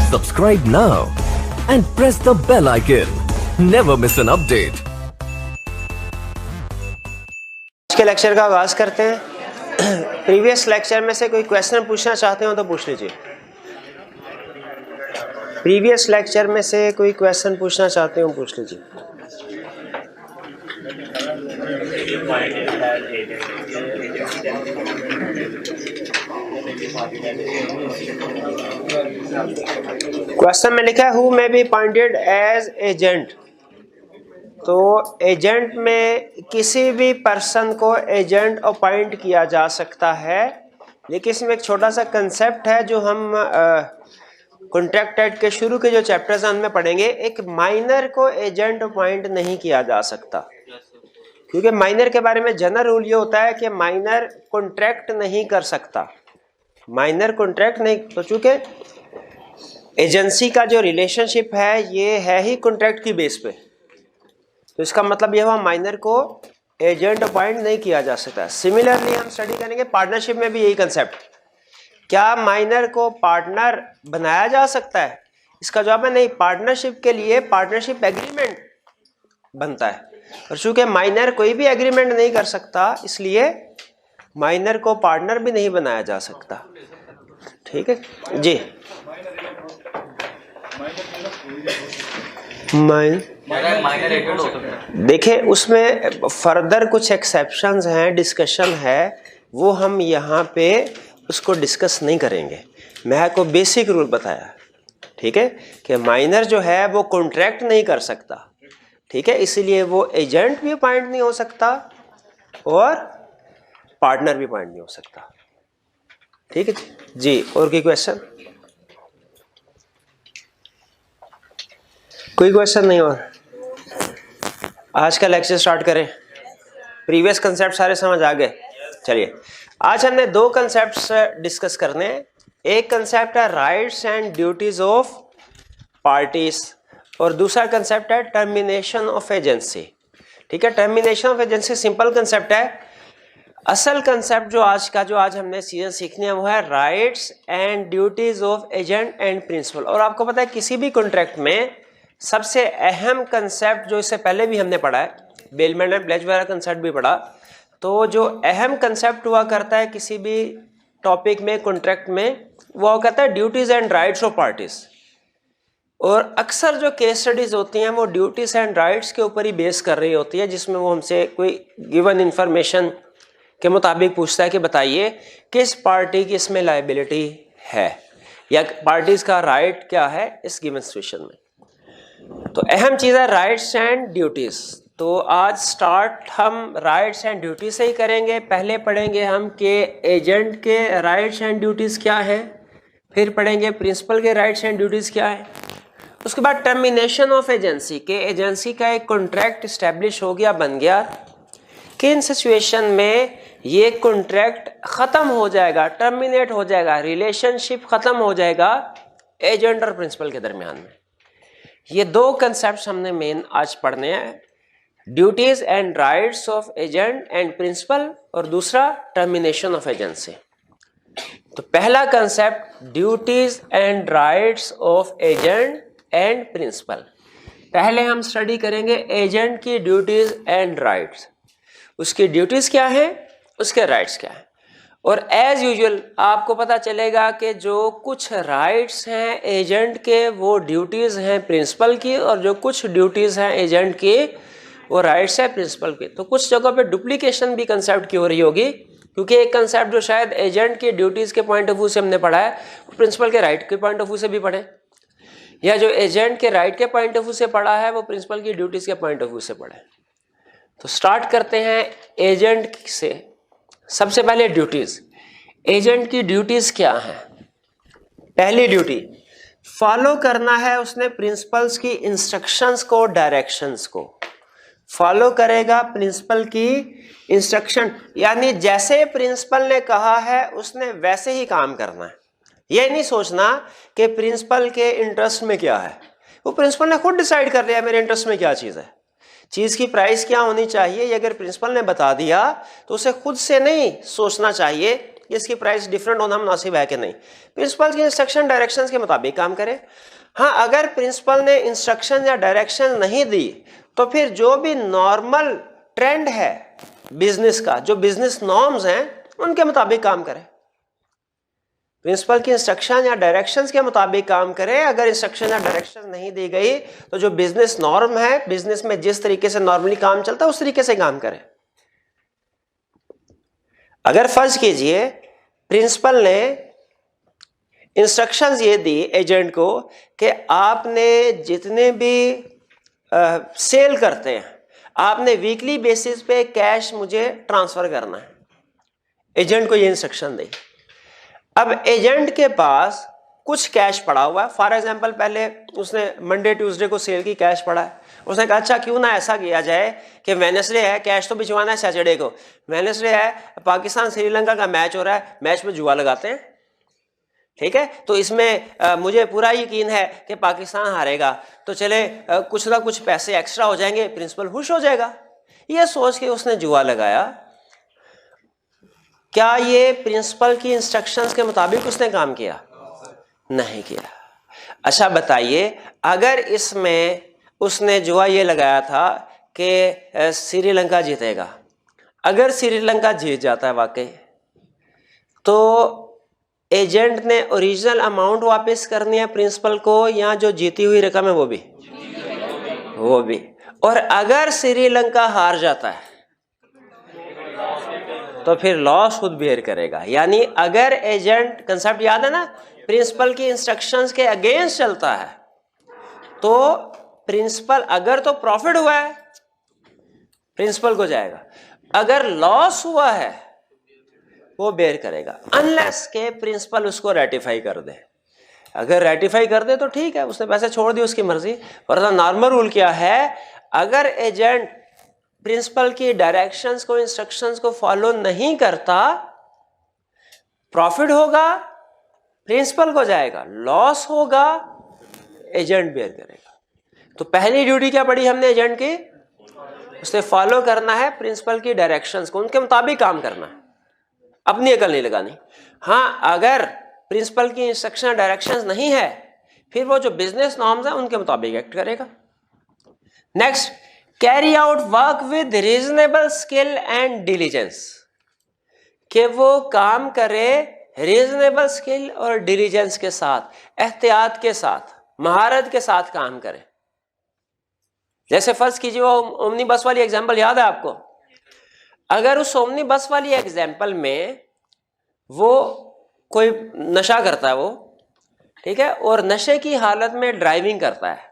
Subscribe now and press the bell icon. Never miss an update. आज के lecture का आगाज करते हैं। प्रीवियस लेक्चर में से कोई क्वेश्चन पूछना चाहते हो तो पूछ लीजिए। प्रीवियस लेक्चर में से कोई क्वेश्चन पूछना चाहते हो पूछ लीजिए। क्वेश्चन में लिखा है who may be appointed as agent. तो एजेंट में किसी भी पर्सन को एजेंट अपॉइंट किया जा सकता है, लेकिन इसमें एक छोटा सा कंसेप्ट है जो हम कॉन्ट्रैक्ट एक्ट के शुरू के जो चैप्टर्स हैं उनमें पढ़ेंगे। एक माइनर को एजेंट अपॉइंट नहीं किया जा सकता, क्योंकि माइनर के बारे में जनरल रूल ये होता है कि माइनर कॉन्ट्रैक्ट नहीं कर सकता। माइनर कॉन्ट्रैक्ट नहीं, तो चूंकि एजेंसी का जो रिलेशनशिप है ये है ही कॉन्ट्रैक्ट की बेस पे, तो इसका मतलब यह हुआ माइनर को एजेंट अपॉइंट नहीं किया जा सकता। सिमिलरली हम स्टडी करेंगे पार्टनरशिप में भी यही कंसेप्ट। क्या माइनर को पार्टनर बनाया जा सकता है? इसका जवाब है नहीं। पार्टनरशिप के लिए पार्टनरशिप एग्रीमेंट बनता है, और चूंकि माइनर कोई भी एग्रीमेंट नहीं कर सकता, इसलिए माइनर को पार्टनर भी नहीं बनाया जा सकता। ठीक है जी। देखिए उसमें फर्दर कुछ एक्सेप्शंस हैं, डिस्कशन है, वो हम यहाँ पे उसको डिस्कस नहीं करेंगे। मैं आपको बेसिक रूल बताया, ठीक है, कि माइनर जो है वो कॉन्ट्रैक्ट नहीं कर सकता, ठीक है, इसीलिए वो एजेंट भी अपॉइंट नहीं हो सकता और पार्टनर भी अपॉइंट नहीं हो सकता। ठीक है जी। और कोई क्वेश्चन? कोई क्वेश्चन नहीं? और आज का लेक्चर स्टार्ट करें। प्रीवियस कंसेप्ट सारे समझ आ गए? चलिए, आज हमने दो कंसेप्ट्स डिस्कस करने हैं। एक कंसेप्ट है rights and duties of parties, और दूसरा कंसेप्ट है टर्मिनेशन ऑफ एजेंसी। ठीक है, termination of agency simple concept है। असल कंसेप्ट जो आज हमने सीजन सीखने हैं वो है rights and duties of agent and principal. और आपको पता है किसी भी कॉन्ट्रैक्ट में सबसे अहम कंसेप्ट जो इससे पहले भी हमने पढ़ा है, बेलमैन एंड प्लेज वाला कंसेप्ट भी पढ़ा, तो जो अहम कंसेप्ट हुआ करता है किसी भी टॉपिक में, कॉन्ट्रैक्ट में, वो कहता है duties and rights of parties. और अक्सर जो केस स्टडीज होती हैं वो ड्यूटीज एंड राइट्स के ऊपर ही बेस कर रही होती है, जिसमें वो हमसे कोई गिवन इंफॉर्मेशन के मुताबिक पूछता है कि बताइए किस पार्टी की इसमें लायबिलिटी है या पार्टीज का राइट क्या है इस गिवन सिचुएशन में। तो अहम चीज है राइट्स एंड ड्यूटीज। तो आज स्टार्ट हम राइट्स एंड ड्यूटीज से ही करेंगे। पहले पढ़ेंगे हम कि एजेंट के राइट्स एंड ड्यूटीज क्या है, फिर पढ़ेंगे प्रिंसिपल के राइट्स एंड ड्यूटीज क्या है, उसके बाद टर्मिनेशन ऑफ एजेंसी के एजेंसी का एक कॉन्ट्रैक्ट इस्टेब्लिश हो गया, बन गया, किन सिचुएशन में ये कॉन्ट्रैक्ट खत्म हो जाएगा, टर्मिनेट हो जाएगा, रिलेशनशिप खत्म हो जाएगा एजेंट और प्रिंसिपल के दरमियान में। ये दो कंसेप्ट हमने मेन आज पढ़ने हैं, duties and rights of agent and principal, और दूसरा टर्मिनेशन ऑफ एजेंसी। तो पहला concept duties and rights of agent and principal. पहले हम स्टडी करेंगे एजेंट की ड्यूटीज एंड राइट्स, उसकी ड्यूटीज क्या है, उसके राइट्स क्या है। और एज यूजुअल आपको पता चलेगा कि जो कुछ राइट्स हैं एजेंट के वो ड्यूटीज हैं प्रिंसिपल की, और जो कुछ ड्यूटीज हैं एजेंट की वो राइट्स है प्रिंसिपल के। तो कुछ जगह पे डुप्लीकेशन भी कंसेप्ट की हो रही होगी, क्योंकि एक कंसेप्ट जो शायद एजेंट के ड्यूटीज के पॉइंट ऑफ व्यू से हमने पढ़ा है वो प्रिंसिपल के राइट के पॉइंट ऑफ व्यू से भी पढ़े, या जो एजेंट के राइट के पॉइंट ऑफ व्यू से पढ़ा है वो प्रिंसिपल की ड्यूटीज के पॉइंट ऑफ व्यू से पढ़े। तो स्टार्ट करते हैं एजेंट से। सबसे पहले ड्यूटीज। एजेंट की ड्यूटीज क्या है? पहली ड्यूटी, फॉलो करना है उसने प्रिंसिपल्स की इंस्ट्रक्शंस को, डायरेक्शंस को फॉलो करेगा प्रिंसिपल की इंस्ट्रक्शन, यानी जैसे प्रिंसिपल ने कहा है उसने वैसे ही काम करना है। यह नहीं सोचना कि प्रिंसिपल के इंटरेस्ट में क्या है, वो प्रिंसिपल ने खुद डिसाइड कर लिया मेरे इंटरेस्ट में क्या चीज़ है। चीज़ की प्राइस क्या होनी चाहिए ये अगर प्रिंसिपल ने बता दिया तो उसे खुद से नहीं सोचना चाहिए कि इसकी प्राइस डिफरेंट होना मुनासिब है कि नहीं, प्रिंसिपल की इंस्ट्रक्शन डायरेक्शंस के मुताबिक काम करे। हाँ, अगर प्रिंसिपल ने इंस्ट्रक्शन या डायरेक्शन नहीं दी तो फिर जो भी नॉर्मल ट्रेंड है बिजनेस का, जो बिजनेस नॉर्म्स हैं उनके मुताबिक काम करे। प्रिंसिपल की इंस्ट्रक्शन या डायरेक्शंस के मुताबिक काम करे। अगर इंस्ट्रक्शन या डायरेक्शन नहीं दी गई तो जो बिजनेस नॉर्म है, बिजनेस में जिस तरीके से नॉर्मली काम चलता है उस तरीके से काम करे। अगर फर्ज कीजिए प्रिंसिपल ने इंस्ट्रक्शंस ये दी एजेंट को कि आपने जितने भी सेल करते हैं आपने वीकली बेसिस पे कैश मुझे ट्रांसफर करना है, एजेंट को ये इंस्ट्रक्शन दी। अब एजेंट के पास कुछ कैश पड़ा हुआ है, फॉर एग्जांपल पहले उसने मंडे ट्यूसडे को सेल की कैश पड़ा है, उसने कहा अच्छा क्यों ना ऐसा किया जाए कि वेडनेसडे है, कैश तो भिजवाना है सैटरडे को, वेडनेसडे है पाकिस्तान श्रीलंका का मैच हो रहा है, मैच में जुआ लगाते हैं, ठीक है, तो इसमें मुझे पूरा यकीन है कि पाकिस्तान हारेगा, तो चले कुछ ना कुछ पैसे एक्स्ट्रा हो जाएंगे, प्रिंसिपल खुश हो जाएगा। ये सोच के उसने जुआ लगाया। क्या ये प्रिंसिपल की इंस्ट्रक्शंस के मुताबिक उसने काम किया? नहीं किया। अच्छा बताइए, अगर इसमें उसने जुआ ये लगाया था कि श्रीलंका जीतेगा, अगर श्रीलंका जीत जाता है वाकई, तो एजेंट ने ओरिजिनल अमाउंट वापस करनी है प्रिंसिपल को या जो जीती हुई रकम है वो भी? और अगर श्रीलंका हार जाता है तो फिर लॉस खुद बेयर करेगा। यानी अगर एजेंट, कंसेप्ट याद है ना, प्रिंसिपल की इंस्ट्रक्शंस के अगेंस्ट चलता है तो प्रिंसिपल, अगर तो प्रॉफिट हुआ है प्रिंसिपल को जाएगा, अगर लॉस हुआ है वो बेयर करेगा, अनलेस के प्रिंसिपल उसको रेटिफाई कर दे। अगर रेटिफाई कर दे तो ठीक है, उसने पैसे छोड़ दिए, उसकी मर्जी। वरना नॉर्मल रूल क्या है, अगर एजेंट प्रिंसिपल की डायरेक्शंस को, इंस्ट्रक्शंस को फॉलो नहीं करता, प्रॉफिट होगा प्रिंसिपल को जाएगा, लॉस होगा एजेंट बेयर करेगा। तो पहली ड्यूटी क्या पड़ी हमने एजेंट की? उसे फॉलो करना है प्रिंसिपल की डायरेक्शंस को, उनके मुताबिक काम करना है, अपनी अकल नहीं लगानी। हाँ, अगर प्रिंसिपल की इंस्ट्रक्शन डायरेक्शंस नहीं है फिर वो जो बिजनेस नॉर्म्स हैं उनके मुताबिक एक्ट करेगा। Next, carry out work with reasonable skill and diligence, कि वो काम करे रीजनेबल स्किल और डिलीजेंस के साथ, एहतियात के साथ, महारत के साथ काम करे। जैसे फर्ज कीजिए वो ओमनी बस वाली एग्जांपल याद है आपको, अगर उस ओमनी बस वाली एग्जांपल में वो कोई नशा करता है वो, ठीक है, और नशे की हालत में ड्राइविंग करता है,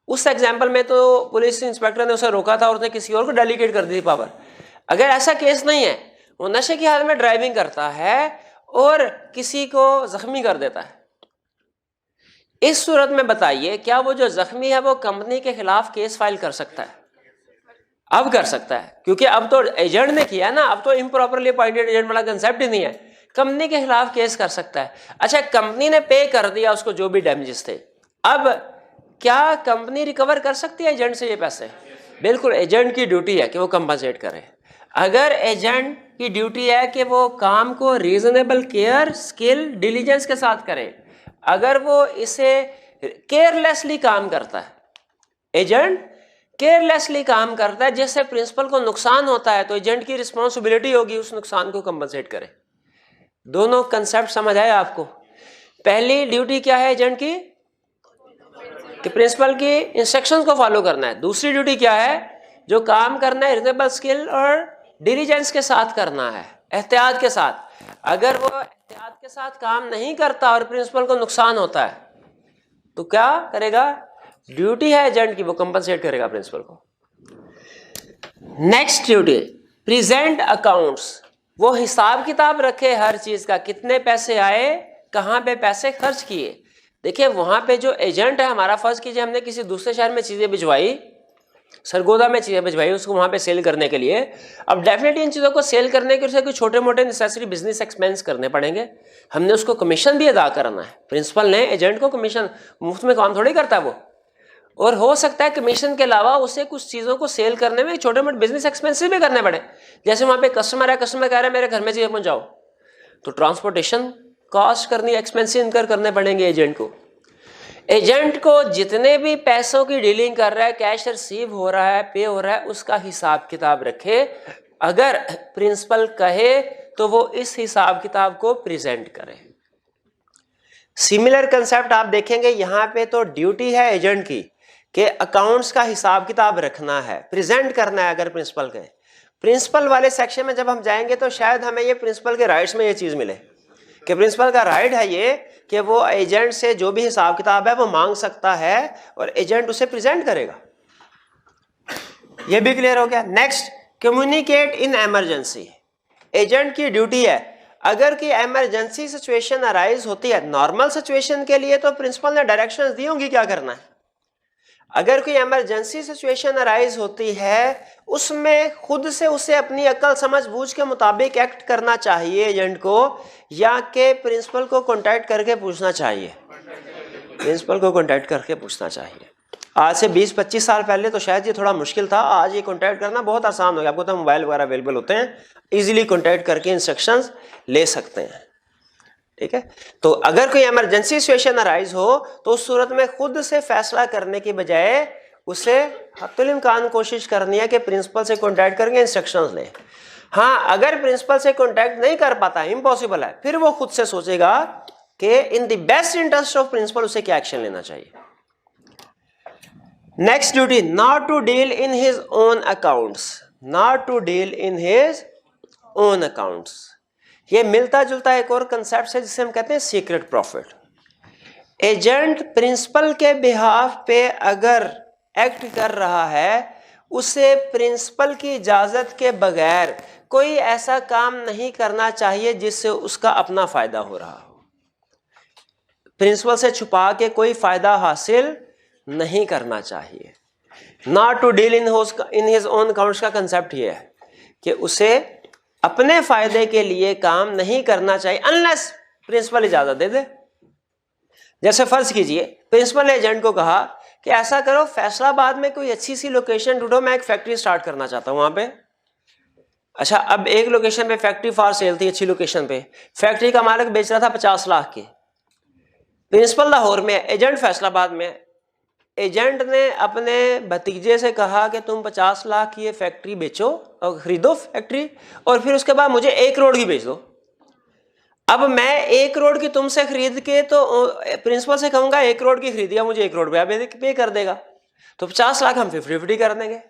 उस एग्जांपल में तो पुलिस इंस्पेक्टर ने उसे रोका था और उसने किसी और को डेलीगेट कर दी थी पावर। अगर ऐसा केस नहीं है, वो नशे की हालत में ड्राइविंग करता है और किसी को जख्मी कर देता है, इस सूरत में बताइए क्या वो जो जख्मी है वो कंपनी के खिलाफ केस फाइल कर सकता है? अब कर सकता है, क्योंकि अब तो एजेंट ने किया ना, अब तो इम्प्रॉपरली अपॉइंटेड एजेंट वाला कंसेप्ट ही नहीं है, कंपनी के खिलाफ केस कर सकता है। अच्छा, कंपनी ने पे कर दिया उसको जो भी डैमेजेस थे, अब क्या कंपनी रिकवर कर सकती है एजेंट से ये पैसे? बिल्कुल, एजेंट की ड्यूटी है कि वो कंपनसेट करे। अगर एजेंट की ड्यूटी है कि वो काम को रीजनेबल केयर, स्किल, डिलीजेंस के साथ करे, अगर वो इसे केयरलेसली काम करता है, एजेंट केयरलेसली काम करता है जिससे प्रिंसिपल को नुकसान होता है, तो एजेंट की रिस्पॉन्सिबिलिटी होगी उस नुकसान को कंपनसेट करे। दोनों कंसेप्ट समझ आए आपको? पहली ड्यूटी क्या है एजेंट की? कि प्रिंसिपल की इंस्ट्रक्शंस को फॉलो करना है। दूसरी ड्यूटी क्या है? जो काम करना है रीजनेबल स्किल और डिलीजेंस के साथ करना है, एहतियात के साथ। अगर वो एहतियात के साथ काम नहीं करता और प्रिंसिपल को नुकसान होता है तो क्या करेगा? ड्यूटी है एजेंट की, वो कंपनसेट करेगा प्रिंसिपल को। नेक्स्ट ड्यूटी, प्रेजेंट अकाउंट्स, वो हिसाब किताब रखे हर चीज का, कितने पैसे आए, कहाँ पे पैसे खर्च किए। देखिए वहां पे जो एजेंट है, हमारा फर्ज कीजिए हमने किसी दूसरे शहर में चीजें भिजवाई, सरगोदा में चीजें भिजवाई उसको वहां पे सेल करने के लिए। अब डेफिनेटली इन चीजों को सेल करने के लिए कुछ छोटे मोटे नेसेसरी बिजनेस एक्सपेंस करने पड़ेंगे, हमने उसको कमीशन भी अदा करना है। प्रिंसिपल ने एजेंट को कमीशन, मुफ्त में काम थोड़ी करता है वो, और हो सकता है कमीशन के अलावा उसे कुछ चीज़ों को सेल करने में छोटे मोटे बिजनेस एक्सपेंसेस भी करने पड़े। जैसे वहाँ पे कस्टमर है, कस्टमर कह रहा है मेरे घर में चीज़ें पहुँचाओ, तो ट्रांसपोर्टेशन कॉस्ट करनी, एक्सपेंसिव इनकर करने पड़ेंगे एजेंट को। एजेंट को जितने भी पैसों की डीलिंग कर रहा है, कैश रिसीव हो रहा है, पे हो रहा है, उसका हिसाब किताब रखे। अगर प्रिंसिपल कहे तो वो इस हिसाब किताब को प्रेजेंट करे। सिमिलर कंसेप्ट आप देखेंगे यहाँ पे, तो ड्यूटी है एजेंट की कि अकाउंट्स का हिसाब किताब रखना है, प्रेजेंट करना है। अगर प्रिंसिपल कहे, प्रिंसिपल वाले सेक्शन में जब हम जाएंगे तो शायद हमें ये प्रिंसिपल के राइट्स में ये चीज़ मिले कि प्रिंसिपल का राइट है ये कि वो एजेंट से जो भी हिसाब किताब है वो मांग सकता है और एजेंट उसे प्रेजेंट करेगा। ये भी क्लियर हो गया। Next, communicate in emergency. Agent की ड्यूटी है, अगर की इमरजेंसी सिचुएशन अराइज होती है, नॉर्मल सिचुएशन के लिए तो प्रिंसिपल ने डायरेक्शंस दी होंगी क्या करना है। अगर कोई इमरजेंसी सिचुएशन अराइज होती है, उसमें खुद से उसे अपनी अकल समझ बूझ के मुताबिक एक्ट करना चाहिए एजेंट को, या कि प्रिंसिपल को कांटेक्ट करके पूछना चाहिए। प्रिंसिपल को कांटेक्ट करके पूछना चाहिए। आज से 20-25 साल पहले तो शायद ये थोड़ा मुश्किल था, आज ये कांटेक्ट करना बहुत आसान हो गया। आपको तो मोबाइल वगैरह अवेलेबल होते हैं, इजीली कांटेक्ट करके इंस्ट्रक्शंस ले सकते हैं। ठीक है, तो अगर कोई इमरजेंसी सिचुएशन अराइज हो तो उस सूरत में खुद से फैसला करने की बजाय उसे हत्तुल इम्कान कोशिश करनी है कि प्रिंसिपल से कांटेक्ट करके इंस्ट्रक्शंस ले। हाँ, अगर प्रिंसिपल से कांटेक्ट नहीं कर पाता, इम्पॉसिबल है, फिर वो खुद से सोचेगा कि in the best interest of principal उसे क्या एक्शन लेना चाहिए। Next duty, not to deal in his own accounts. Not to deal in his own accounts, ये मिलता जुलता एक और कंसेप्ट है जिसे हम कहते हैं सीक्रेट प्रॉफिट। एजेंट प्रिंसिपल के बिहाफ पे अगर एक्ट कर रहा है, उसे प्रिंसिपल की इजाजत के बगैर कोई ऐसा काम नहीं करना चाहिए जिससे उसका अपना फायदा हो रहा हो। प्रिंसिपल से छुपा के कोई फायदा हासिल नहीं करना चाहिए। Not to deal in his own accounts का कंसेप्ट ये है कि उसे अपने फायदे के लिए काम नहीं करना चाहिए अनलेस प्रिंसिपल इजाजत दे दे। जैसे फर्ज कीजिए प्रिंसिपल ने एजेंट को कहा कि ऐसा करो, फैसलाबाद में कोई अच्छी सी लोकेशन ढूंढो, मैं एक फैक्ट्री स्टार्ट करना चाहता हूं वहां पे। अच्छा, अब एक लोकेशन पे फैक्ट्री फॉर सेल थी, अच्छी लोकेशन पे। फैक्ट्री का मालिक बेच रहा था 50 लाख की। प्रिंसिपल लाहौर में, एजेंट फैसलाबाद में। एजेंट ने अपने भतीजे से कहा कि तुम 50 लाख की ये फैक्ट्री बेचो और खरीदो फैक्ट्री, और फिर उसके बाद मुझे 1 करोड़ की बेच दो। अब मैं 1 करोड़ की तुमसे खरीद के तो प्रिंसिपल से कहूंगा 1 करोड़ की खरीदिया, मुझे 1 करोड़ रुपया पे कर देगा, तो 50 लाख हम 50-50 कर देंगे।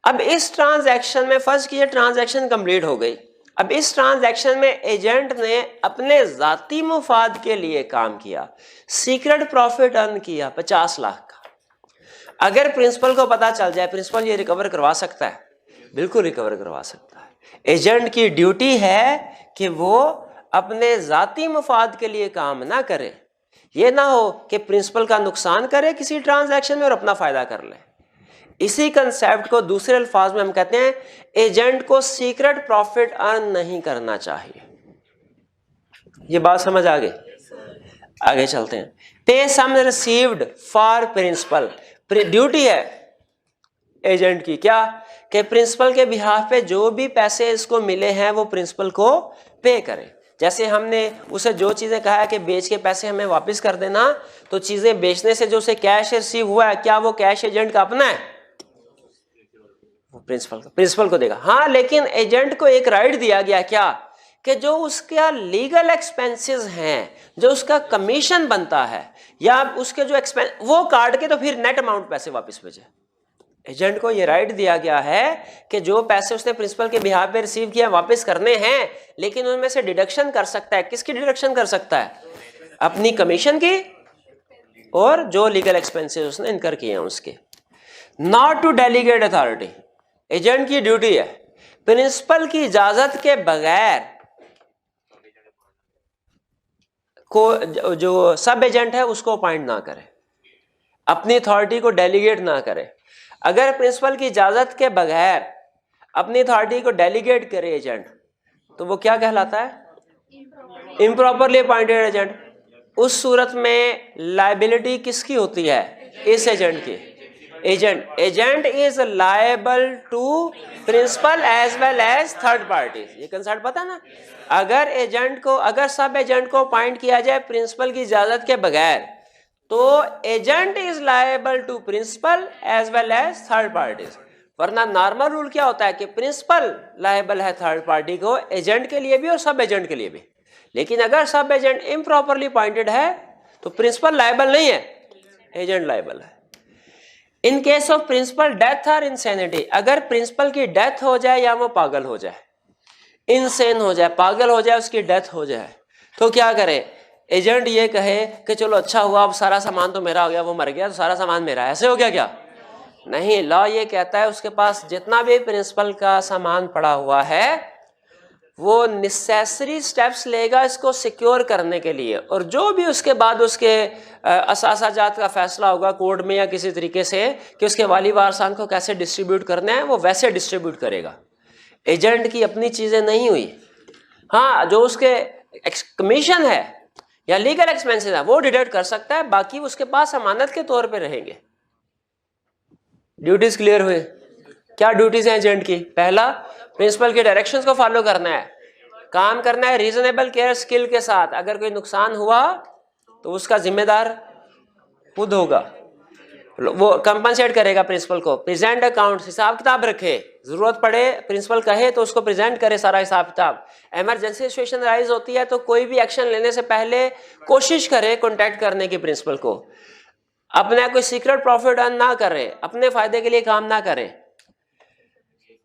अब इस ट्रांजैक्शन में फर्ज कीजिए ट्रांजैक्शन कंप्लीट हो गई। अब इस ट्रांजैक्शन में एजेंट ने अपने जाती मुफाद के लिए काम किया, सीक्रेट प्रॉफिट अर्न किया 50 लाख का। अगर प्रिंसिपल को पता चल जाए, प्रिंसिपल ये रिकवर करवा सकता है, बिल्कुल रिकवर करवा सकता है। एजेंट की ड्यूटी है कि वो अपने जाती मुफाद के लिए काम ना करे। ये ना हो कि प्रिंसिपल का नुकसान करे किसी ट्रांजैक्शन में और अपना फायदा कर ले। इसी कंसेप्ट को दूसरे अल्फाज में हम कहते हैं एजेंट को सीक्रेट प्रॉफिट अर्न नहीं करना चाहिए। ये बात समझ आ गई? आगे चलते हैं। पे सम रिसीव्ड फॉर प्रिंसिपल, ड्यूटी है एजेंट की क्या कि प्रिंसिपल के बिहाफ पे जो भी पैसे इसको मिले हैं वो प्रिंसिपल को पे करे। जैसे हमने उसे जो चीजें कहा है कि बेच के पैसे हमें वापस कर देना, तो चीजें बेचने से जो उसे कैश रिसीव हुआ है, क्या वो कैश एजेंट का अपना है? वो प्रिंसिपल को देगा। हाँ, लेकिन एजेंट को एक राइट दिया गया क्या कि जो उसका लीगल एक्सपेंसेस हैं, जो उसका कमीशन बनता है या उसके जो एक्सपेंस, वो काट के तो फिर नेट अमाउंट पैसे वापस भेजे। एजेंट को ये राइट दिया गया है कि जो पैसे उसने प्रिंसिपल के बिहाफ पे रिसीव किया वापस करने हैं, लेकिन उनमें से डिडक्शन कर सकता है। किसकी डिडक्शन कर सकता है? अपनी कमीशन की और जो लीगल एक्सपेंसेस उसने इनकर किए हैं उसके। Not to delegate authority, agent की ड्यूटी है प्रिंसिपल की इजाजत के बगैर को जो सब एजेंट है उसको अपॉइंट ना करे, अपनी अथॉरिटी को डेलीगेट ना करे। अगर प्रिंसिपल की इजाजत के बगैर अपनी अथॉरिटी को डेलीगेट करे एजेंट, तो वो क्या कहलाता है? Improperly appointed agent. उस सूरत में लायबिलिटी किसकी होती है? इस एजेंट की। Agent is liable to principal as well as third party. ये कंसेप्ट पता ना, अगर सब एजेंट को अपॉइंट किया जाए प्रिंसिपल की इजाजत के बगैर तो agent is liable to principal as well as third parties. वरना नॉर्मल रूल क्या होता है कि प्रिंसिपल लायबल है थर्ड पार्टी को, एजेंट के लिए भी और सब एजेंट के लिए भी। लेकिन अगर सब एजेंट इम्प्रॉपरली अपॉइंटेड है तो प्रिंसिपल लायबल नहीं है, एजेंट लायबल है। In case of principal death और इंसेनिटी, अगर प्रिंसिपल की डेथ हो जाए या वो पागल हो जाए, इनसेन हो जाए, पागल हो जाए, उसकी डेथ हो जाए, तो क्या करे? एजेंट ये कहे कि चलो अच्छा हुआ, अब सारा सामान तो मेरा हो गया, वो मर गया तो सारा सामान मेरा है, ऐसे हो गया क्या? नहीं, लॉ ये कहता है उसके पास जितना भी प्रिंसिपल का सामान पड़ा हुआ है वो नेसेसरी स्टेप्स लेगा इसको सिक्योर करने के लिए, और जो भी उसके बाद उसके असाजात का फैसला होगा कोर्ट में या किसी तरीके से कि उसके वाली वारसान को कैसे डिस्ट्रीब्यूट करना है, वो वैसे डिस्ट्रीब्यूट करेगा। एजेंट की अपनी चीजें नहीं हुई। हाँ, जो उसके कमीशन है या लीगल एक्सपेंसेस है वो डिडक्ट कर सकता है, बाकी उसके पास अमानत के तौर पे रहेंगे। ड्यूटीज क्लियर हुए? क्या ड्यूटीज हैं एजेंट की? पहला, प्रिंसिपल के डायरेक्शंस को फॉलो करना है, काम करना है रीजनेबल केयर स्किल के साथ। अगर कोई नुकसान हुआ तो उसका जिम्मेदार खुद होगा, वो कंपनसेट करेगा प्रिंसिपल को। प्रेजेंट अकाउंट, हिसाब किताब रखे, जरूरत पड़े प्रिंसिपल कहे तो उसको प्रेजेंट करे सारा हिसाब किताब। इमरजेंसी सिचुएशन राइज होती है तो कोई भी एक्शन लेने से पहले कोशिश करे कॉन्टैक्ट करने की प्रिंसिपल को। अपना कोई सीक्रेट प्रॉफिट अर्न ना करे, अपने फायदे के लिए काम ना करे।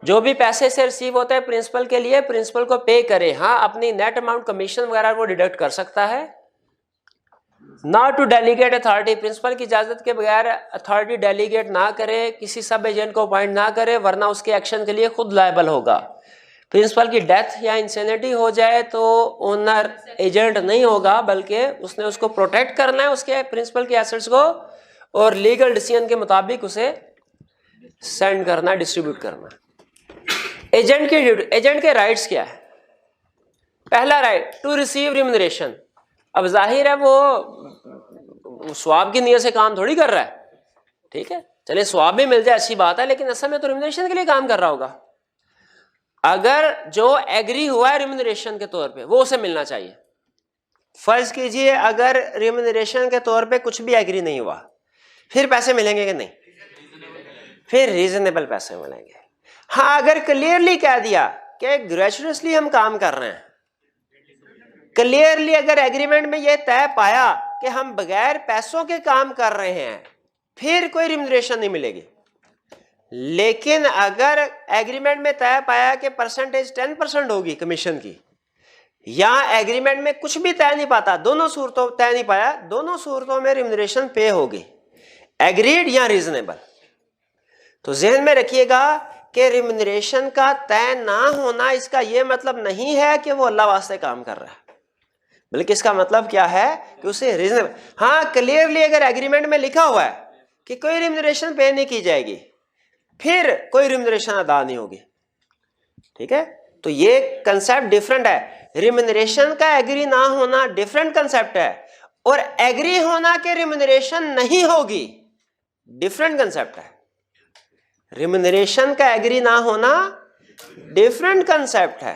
जो भी पैसे से रिसीव होता है प्रिंसिपल के लिए, प्रिंसिपल को पे करे। हाँ, अपनी नेट अमाउंट कमीशन वगैरह वो डिडक्ट कर सकता है। Not to delegate authority, principal की इजाजत के बगैर अथॉरिटी डेलीगेट ना करे, किसी सब एजेंट को अपॉइंट ना करे, वरना उसके एक्शन के लिए खुद लायबल होगा। प्रिंसिपल की डेथ या इंसेनिटी हो जाए तो ओनर एजेंट नहीं होगा, बल्कि उसने उसको प्रोटेक्ट करना है, उसके प्रिंसिपल के एसेट्स को, और लीगल डिसीजन के मुताबिक उसे सेंड करना, डिस्ट्रीब्यूट करना। एजेंट की ड्यूटी, एजेंट के राइट्स क्या है? पहला राइट, टू रिसीव रिम्यूनरेशन। अब जाहिर है वो स्वाब की नियत से काम थोड़ी कर रहा है, ठीक है, चले स्वाब भी मिल जाए अच्छी बात है, लेकिन असल में तो रिम्यूनरेशन के लिए काम कर रहा होगा। अगर जो एग्री हुआ है रिम्यूनरेशन के तौर पे वो उसे मिलना चाहिए। फर्ज कीजिए अगर रिम्यूनरेशन के तौर पे कुछ भी एग्री नहीं हुआ, फिर पैसे मिलेंगे कि नहीं? फिर रीजनेबल पैसे मिलेंगे। हाँ, अगर क्लियरली कह दिया कि ग्रेजुअसली हम काम कर रहे हैं, क्लियरली अगर एग्रीमेंट में यह तय पाया कि हम बगैर पैसों के काम कर रहे हैं, फिर कोई रिम्यूनरेशन नहीं मिलेगी। लेकिन अगर एग्रीमेंट में तय पाया कि परसेंटेज 10% होगी कमीशन की, या एग्रीमेंट में कुछ भी तय नहीं पाता, दोनों सूरतों तय नहीं पाया, दोनों सूरतों में रिम्यूनरेशन पे होगी, एग्रीड या रीजनेबल। तो जहन में रखिएगा कि रिम्यूनरेशन का तय ना होना इसका यह मतलब नहीं है कि वो अल्लाह वास्ते काम कर रहा है, बल्कि इसका मतलब क्या है कि उसे रीजनेबल। हाँ, क्लियरली अगर एग्रीमेंट में लिखा हुआ है कि कोई रिम्यूनरेशन पे नहीं की जाएगी, फिर कोई रिम्यूनरेशन अदा नहीं होगी, ठीक है, तो ये कंसेप्ट डिफरेंट है। रिम्यूनरेशन का एग्री ना होना डिफरेंट कंसेप्ट है, और एग्री होना कि रिम्यूनरेशन नहीं होगी डिफरेंट कंसेप्ट है। रिम्यूनरेशन का एग्री ना होना डिफरेंट कंसेप्ट है,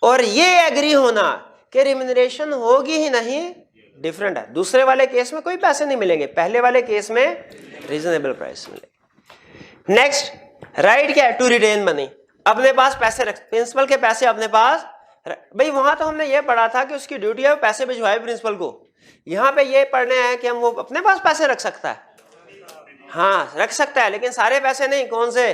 और ये एग्री होना कि रिम्यूनरेशन होगी ही नहीं डिफरेंट है। दूसरे वाले केस में कोई पैसे नहीं मिलेंगे, पहले वाले केस में रीजनेबल प्राइस मिलेगा। नेक्स्ट राइट क्या है? टू रिटेन मनी, अपने पास पैसे रख, प्रिंसिपल के पैसे अपने पास। भाई वहां तो हमने ये पढ़ा था कि उसकी ड्यूटी है पैसे भिजवाए प्रिंसिपल को, यहां पे ये पढ़ने हैं कि हम वो अपने पास पैसे रख सकता है। हाँ, रख सकता है, लेकिन सारे पैसे नहीं। कौन से?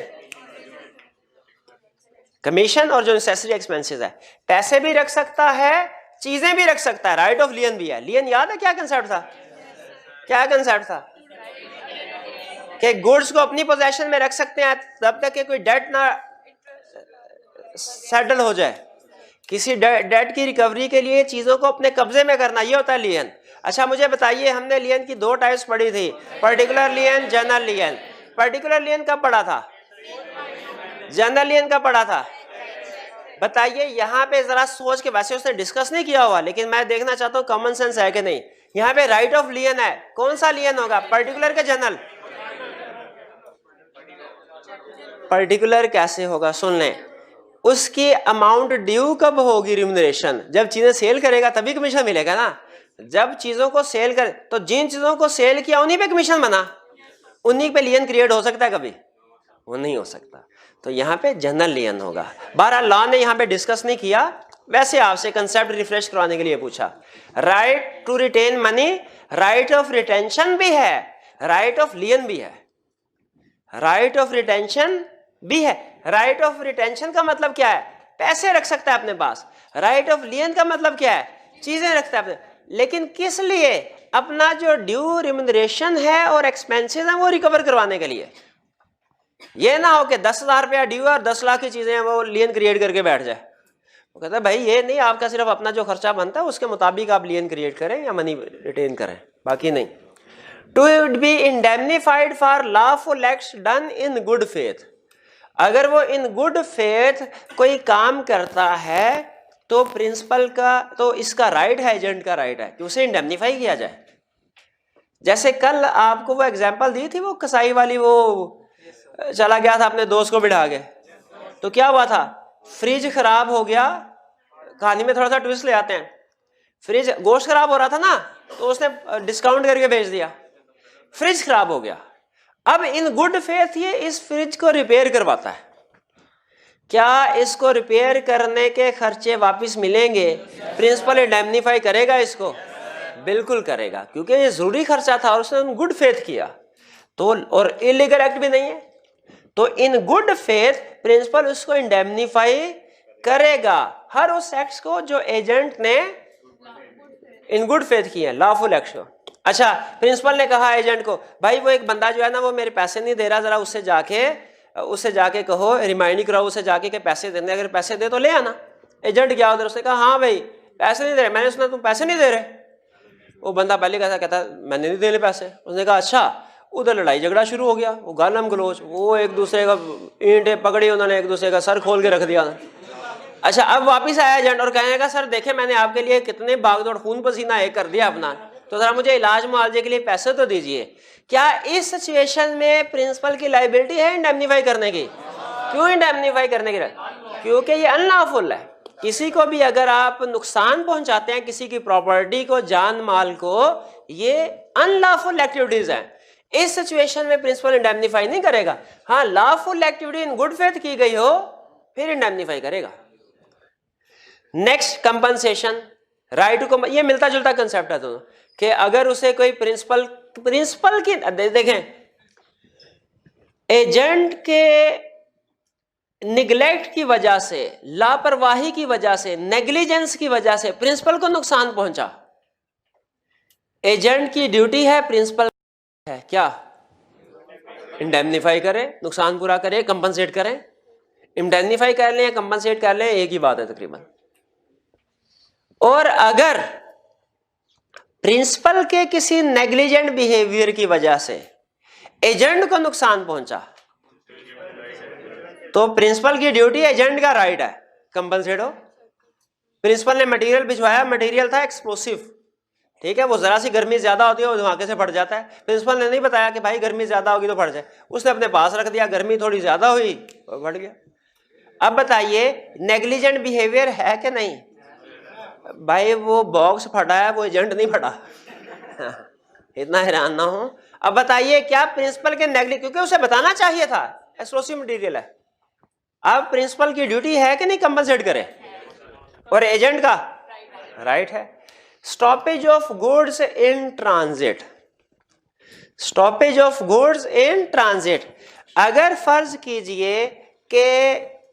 कमीशन और जो नेसेसरी एक्सपेंसेस है। पैसे भी रख सकता है, चीजें भी रख सकता है, राइट ऑफ लियन भी है। लियन याद है क्या कंसेप्ट था? क्या कंसेप्ट था? कि गुड्स को अपनी पोजेशन में रख सकते हैं तब तक कि कोई डेट ना सेटल हो जाए। किसी डेट की रिकवरी के लिए चीजों को अपने कब्जे में करना, ये होता है लियन। अच्छा, मुझे बताइए, हमने लियन की दो टाइप्स पढ़ी थी, पर्टिकुलर लियन, जनरल लियन। पर्टिकुलर लियन कब पढ़ा था? जनरल लियन कब पढ़ा था? बताइए। यहाँ पे जरा सोच के, वैसे उसने डिस्कस नहीं किया हुआ, लेकिन मैं देखना चाहता हूँ कॉमन सेंस है कि नहीं। यहाँ पे राइट ऑफ लियन है, कौन सा लियन होगा? पर्टिकुलर के जनरल? पर्टिकुलर कैसे होगा सुन लें, उसकी अमाउंट ड्यू कब होगी रिम्यूनरेशन, जब चीजें सेल करेगा तभी कमीशन मिलेगा ना। जब चीजों को सेल कर, तो जिन चीजों को सेल किया उन्हीं पे कमीशन बना, उन्हीं पे लियन क्रिएट हो सकता है कभी, वो नहीं हो सकता। तो यहाँ पे जनरल लियन होगा। बहरहाल लॉ ने यहाँ पे डिस्कस नहीं किया, वैसे आपसे कंसेप्ट रिफ्रेश करवाने के लिए पूछा। Right to retain money, right of retention भी है, राइट ऑफ लियन भी है, राइट ऑफ रिटेंशन भी है। राइट ऑफ रिटेंशन का मतलब क्या है, पैसे रख सकता है अपने पास। राइट ऑफ लियन का मतलब क्या है, चीजें रखता है अपने, लेकिन किस लिए, अपना जो ड्यू रिम्यूनरेशन है और एक्सपेंसेस है वो रिकवर करवाने के लिए। ये ना हो कि 10,000 रुपया ड्यू है और 10 लाख की चीजें हैं वो लियन क्रिएट करके बैठ जाए। वो कहता है भाई ये नहीं, आपका सिर्फ अपना जो खर्चा बनता है उसके मुताबिक आप लियन क्रिएट करें या मनी रिटेन करें, बाकी नहीं। To be indemnified for lawful acts done in good faith, अगर वो इन गुड फेथ कोई काम करता है तो प्रिंसिपल का, तो इसका राइट है, एजेंट का राइट है कि उसे इंडेमनीफाई किया जाए। जैसे कल आपको वो एग्जांपल दी थी, वो कसाई वाली, वो चला गया था अपने दोस्त को बिठा के, तो क्या हुआ था, फ्रिज खराब हो गया। कहानी में थोड़ा सा ट्विस्ट ले आते हैं, फ्रिज, गोश्त खराब हो रहा था ना तो उसने डिस्काउंट करके भेज दिया, फ्रिज खराब हो गया। अब इन गुड फेथ ये इस फ्रिज को रिपेयर करवाता है, क्या इसको रिपेयर करने के खर्चे वापस मिलेंगे, प्रिंसिपल इंडेमनीफाई करेगा इसको, बिल्कुल करेगा, क्योंकि ये जरूरी खर्चा था और उसने गुड फेथ किया, तो और इलीगल एक्ट भी नहीं है, तो इन गुड फेथ प्रिंसिपल उसको इंडेमनीफाई करेगा, हर उस एक्ट को जो एजेंट ने इन गुड फेथ किया, लॉफुल एक्ट को। अच्छा, प्रिंसिपल ने कहा एजेंट को, भाई वो एक बंदा जो है ना वो मेरे पैसे नहीं दे रहा, जरा उससे जाके कहो, रिमाइंड कराओ उसे जाके कि पैसे देने, अगर पैसे दे तो ले आना। एजेंट गया उधर, उसने कहा हाँ भाई पैसे नहीं दे रहे, मैंने सुना तुम पैसे नहीं दे रहे। वो बंदा पहले कहता मैंने नहीं देने पैसे। उसने कहा अच्छा। उधर लड़ाई झगड़ा शुरू हो गया, वो गालम गलोच, वो एक दूसरे का ईंटें पकड़ी, उन्होंने एक दूसरे का सर खोल के रख दिया। अच्छा, अब वापिस आया एजेंट और कहने का सर देखे मैंने आपके लिए कितने भागदौड़ खून पसीना एक कर दिया अपना, तो जरा मुझे इलाज मुआवजे के लिए पैसे तो दीजिए। क्या इस सिचुएशन में प्रिंसिपल की लायबिलिटी है इंडेमनीफाई करने की? क्यों इंडेमनीफाई करने की? क्योंकि ये अनलॉफुल है। किसी को भी अगर आप नुकसान पहुंचाते हैं, किसी की प्रॉपर्टी को, जान माल को, ये अनलॉफुल एक्टिविटीज हैं। इस सिचुएशन में प्रिंसिपल इंडेमनीफाई नहीं करेगा। हाँ, lawful activity in good faith की गई हो फिर इंडेमनीफाई करेगा। नेक्स्ट, कंपनसेशन, राइट टू, ये मिलता जुलता कंसेप्ट है दोनों, कि अगर उसे कोई प्रिंसिपल की देखें, एजेंट के निगलेक्ट की वजह से, लापरवाही की वजह से, नेग्लिजेंस की वजह से प्रिंसिपल को नुकसान पहुंचा, एजेंट की ड्यूटी है, प्रिंसिपल है क्या, इंडेमनीफाई करे, नुकसान पूरा करे, कंपनसेट करें। इंडेमनीफाई कर लें या कंपनसेट कर लें, एक ही बात है तकरीबन। और अगर प्रिंसिपल के किसी नेग्लिजेंट बिहेवियर की वजह से एजेंट को नुकसान पहुंचा, तो प्रिंसिपल की ड्यूटी, एजेंट का राइट है कंपनसेट हो। प्रिंसिपल ने मटेरियल भिजवाया, मटेरियल था एक्सप्लोसिव, ठीक है, वो जरा सी गर्मी ज्यादा होती है वो धमाके से फट जाता है। प्रिंसिपल ने नहीं बताया कि भाई गर्मी ज्यादा होगी तो फट जाए, उसने अपने पास रख दिया, गर्मी थोड़ी ज्यादा हुई और फट गया। अब बताइए नेग्लिजेंट बिहेवियर है कि नहीं? भाई वो बॉक्स फटा है, वो एजेंट नहीं फटा। इतना हैरान ना हो। अब बताइए क्या प्रिंसिपल के नेग्लिजेंट, क्योंकि उसे बताना चाहिए था एक्सप्लोसिव मटेरियल है। अब प्रिंसिपल की ड्यूटी है कि नहीं कंपनसेट करे, और एजेंट का राइट है। Stoppage of goods in transit, stoppage of goods in transit, अगर फर्ज कीजिए कि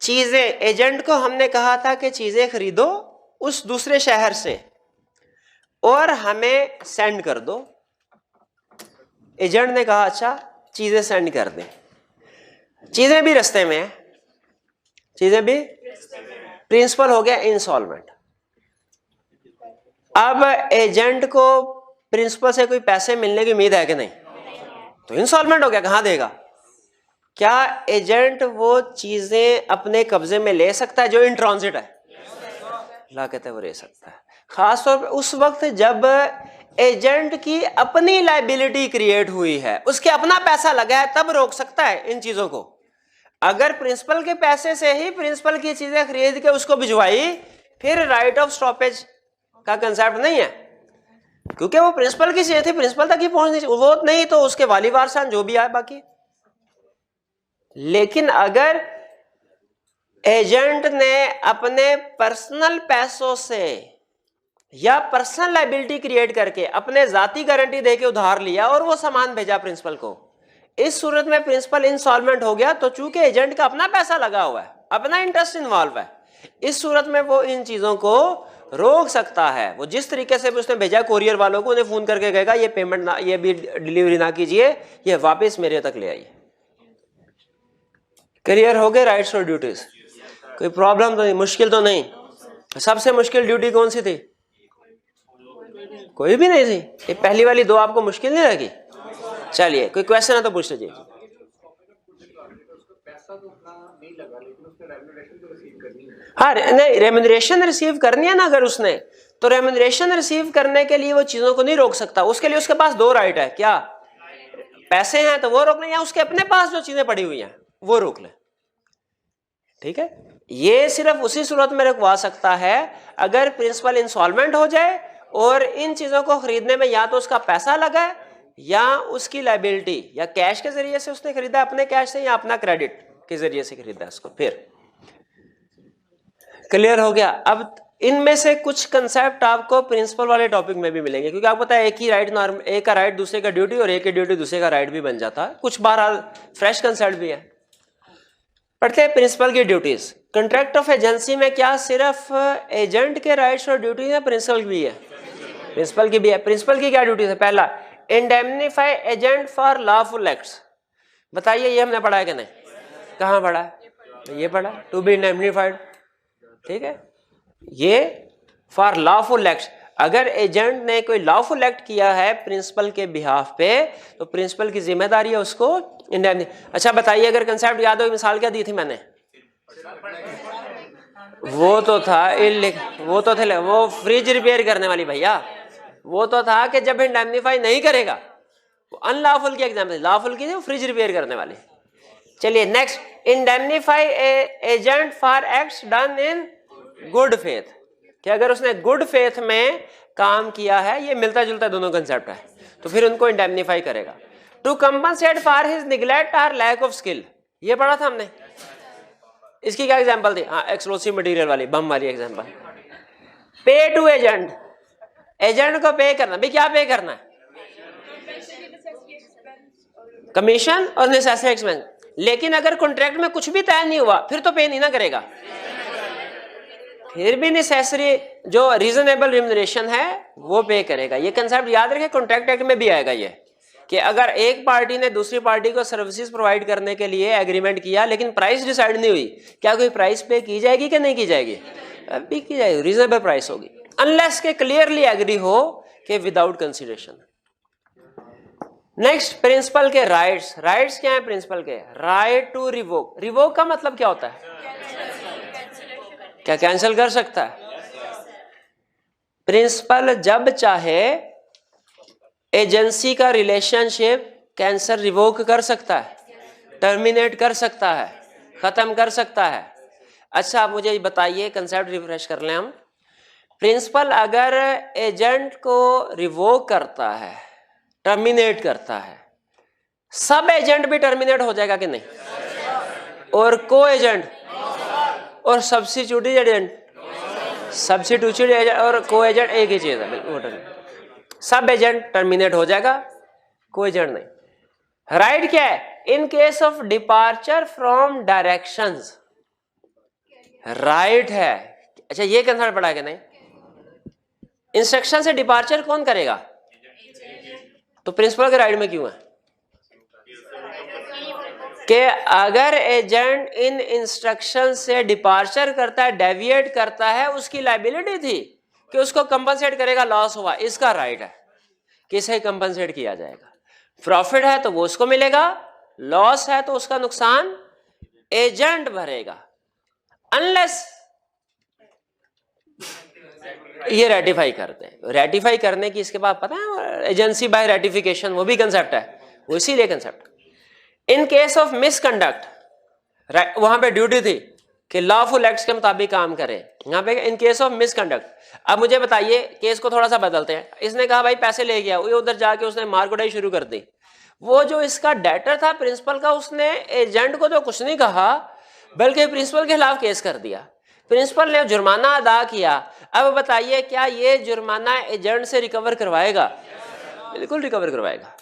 चीजें, एजेंट को हमने कहा था कि चीजें खरीदो उस दूसरे शहर से और हमें सेंड कर दो, एजेंट ने कहा अच्छा चीजें सेंड कर दें, चीजें भी रास्ते में है, चीजें भी, प्रिंसिपल हो गया इंसॉल्वेंट। अब एजेंट को प्रिंसिपल से कोई पैसे मिलने की उम्मीद है कि नहीं? तो इंसॉल्वेंट हो गया, कहां देगा? क्या एजेंट वो चीजें अपने कब्जे में ले सकता है जो इन ट्रांजिट है? ला कहते वो ले सकता है, खासतौर पर उस वक्त जब एजेंट की अपनी लायबिलिटी क्रिएट हुई है, उसके अपना पैसा लगा है, तब रोक सकता है इन चीजों को। अगर प्रिंसिपल के पैसे से ही प्रिंसिपल की चीजें खरीद के उसको भिजवाई, फिर राइट ऑफ स्टॉपेज का कंसेप्ट नहीं है, क्योंकि वो प्रिंसिपल की चीजें थी, प्रिंसिपल तक ही पहुंचनी, वो नहीं तो उसके वाली वारसान जो भी आए बाकी। लेकिन अगर एजेंट ने अपने पर्सनल पैसों से या पर्सनल लायबिलिटी क्रिएट करके अपने जाती गारंटी देके उधार लिया और वो सामान भेजा प्रिंसिपल को, इस सूरत में प्रिंसिपल इंसॉल्वेंट हो गया, तो चूंकि एजेंट का अपना पैसा लगा हुआ है, अपना इंटरेस्ट इन्वॉल्व है, इस सूरत में वो इन चीजों को रोक सकता है। वो जिस तरीके से भी उसने भेजा कोरियर वालों को, उन्हें फोन करके कहेगा ये पेमेंट ना, ये भी डिलीवरी ना कीजिए, ये वापस मेरे तक ले आइए। क्लियर हो गए राइट्स और ड्यूटीज? कोई प्रॉब्लम तो नहीं, मुश्किल तो नहीं? सबसे मुश्किल ड्यूटी कौन सी थी? कोई भी नहीं थी। ये पहली वाली दो आपको मुश्किल नहीं लगी? चलिए कोई क्वेश्चन है तो पूछ लीजिए। हाँ नहीं, रेम्यूनरेशन रिसीव करनी है ना अगर उसने, तो रेम्यूनरेशन रिसीव करने के लिए वो चीजों को नहीं रोक सकता। उसके लिए उसके पास दो राइट है, क्या? पैसे हैं तो वो रोक ले, या उसके अपने पास जो चीजें पड़ी हुई हैं वो रोक ले। ठीक है, ये सिर्फ उसी सूरत में रुकवा सकता है अगर प्रिंसिपल इंसॉल्वेंट हो जाए और इन चीजों को खरीदने में या तो उसका पैसा लगा है या उसकी लायबिलिटी, या कैश के जरिए से उसने खरीदा अपने कैश से, या अपना क्रेडिट के जरिए से खरीदा उसको। फिर क्लियर हो गया? अब इनमें से कुछ कंसेप्ट आपको प्रिंसिपल वाले टॉपिक में भी मिलेंगे, क्योंकि आपको पता है एक ही राइट नॉर्म, एक का राइट दूसरे का ड्यूटी और एक की ड्यूटी दूसरे का राइट भी बन जाता है। कुछ बहरहाल फ्रेश कंसेप्ट भी है। पढ़ते हैं प्रिंसिपल की ड्यूटीज। कॉन्ट्रैक्ट ऑफ एजेंसी में क्या सिर्फ एजेंट के राइट्स और ड्यूटी है? प्रिंसिपल की भी है, प्रिंसिपल की भी है। प्रिंसिपल की क्या ड्यूटी है? पहला, indemnify agent for lawful acts. बताइए ये हमने पढ़ा है कि नहीं? कहाँ पढ़ा है? ये पढ़ा, टू बी इंडेमनीफाइड। ठीक है, ये फॉर लॉफुल एक्ट्स। अगर एजेंट ने कोई लॉफुल एक्ट किया है प्रिंसिपल के बिहाफ पे, तो प्रिंसिपल की जिम्मेदारी है उसको इंडेमनी। अच्छा बताइए, अगर कंसेप्ट याद हो, मिसाल क्या दी थी मैंने? वो तो था वो फ्रिज रिपेयर करने वाली भैया, वो तो था कि जब इंडेमनीफाई नहीं करेगा, वो अनलॉफुल की एग्जाम्पल, लॉफुल की थी फ्रिज रिपेयर करने वाली। चलिए next, indemnify agent for acts done in good faith, कि अगर उसने गुड फेथ में काम किया है, ये मिलता जुलता दोनों कंसेप्ट है, तो फिर उनको इंडेमनीफाई करेगा। To compensate for his neglect और लैक ऑफ स्किल, ये पढ़ा था हमने। इसकी क्या एग्जांपल थी? हाँ, एक्सप्लोसिव मटेरियल वाली, बम वाली एग्जांपल। पे टू एजेंट, एजेंट को पे करना, भाई क्या पे करना है? कमीशन और नेसेसरी एक्सपेंस। लेकिन अगर कॉन्ट्रैक्ट में कुछ भी तय नहीं हुआ, फिर तो पे नहीं ना करेगा, फिर भी नेसेसरी जो रीजनेबल रिम्यूनरेशन है वो पे करेगा। ये कंसेप्ट याद रखें, कॉन्ट्रैक्ट एक्ट में भी आएगा ये, कि अगर एक पार्टी ने दूसरी पार्टी को सर्विसेज प्रोवाइड करने के लिए एग्रीमेंट किया, लेकिन प्राइस डिसाइड नहीं हुई, क्या कोई प्राइस पे की जाएगी कि नहीं की जाएगी? अभी की जाएगी, रीजनेबल प्राइस होगी, अनलेस के क्लियरली एग्री हो कि विदाउट कंसिडरेशन। नेक्स्ट, प्रिंसिपल के राइट्स। राइट्स क्या है प्रिंसिपल के? Right to revoke. रिवोक का मतलब क्या होता है? क्या कैंसिल कर सकता है? प्रिंसिपल जब चाहे एजेंसी का रिलेशनशिप कैंसर रिवोक कर सकता है, टर्मिनेट कर सकता है, खत्म कर सकता है। अच्छा आप मुझे बताइए, कंसेप्ट रिफ्रेश कर लें हम। प्रिंसिपल अगर एजेंट को रिवोक करता है, टर्मिनेट करता है, सब एजेंट भी टर्मिनेट हो जाएगा कि नहीं? और को एजेंट और सब्स्टिट्यूटेड एजेंट, सब्स्टिट्यूटेड एजेंट और को एजेंट एक ही चीज है, बिल्कुल। सब एजेंट टर्मिनेट हो जाएगा, कोई एजेंट नहीं। राइट क्या है? In case of departure from directions, right है। अच्छा ये कंसेप्ट पढ़ा कि नहीं? इंस्ट्रक्शन से डिपार्चर कौन करेगा? तो प्रिंसिपल के राइट में क्यों है कि अगर एजेंट इन इंस्ट्रक्शन से डिपार्चर करता है, डेविएट करता है, उसकी लायबिलिटी थी कि उसको कंपनसेट करेगा, लॉस हुआ, इसका राइट है कि इसे कंपनसेट किया जाएगा। प्रॉफिट है तो वो उसको मिलेगा, लॉस है तो उसका नुकसान एजेंट भरेगा, अनलेस ये रेटिफाई करते हैं। रेटिफाई करने की इसके बाद पता है, एजेंसी बाय रेटिफिकेशन, वो भी कंसेप्ट है, वो इसीलिए concept. In case of misconduct, वहां पे ड्यूटी थी कि लॉफुल एक्ट्स के मुताबिक काम करें। यहाँ पे इन केस ऑफ मिसकंडक्ट। अब मुझे बताइए, केस को थोड़ा सा बदलते हैं। इसने कहा भाई पैसे ले गया, वो उधर जाके उसने मार कुटाई शुरू कर दी। वो जो इसका डेटर था प्रिंसिपल का, उसने एजेंट को तो कुछ नहीं कहा बल्कि प्रिंसिपल के खिलाफ केस कर दिया। प्रिंसिपल ने जुर्माना अदा किया। अब बताइए क्या ये जुर्माना एजेंट से रिकवर करवाएगा? बिल्कुल रिकवर करवाएगा।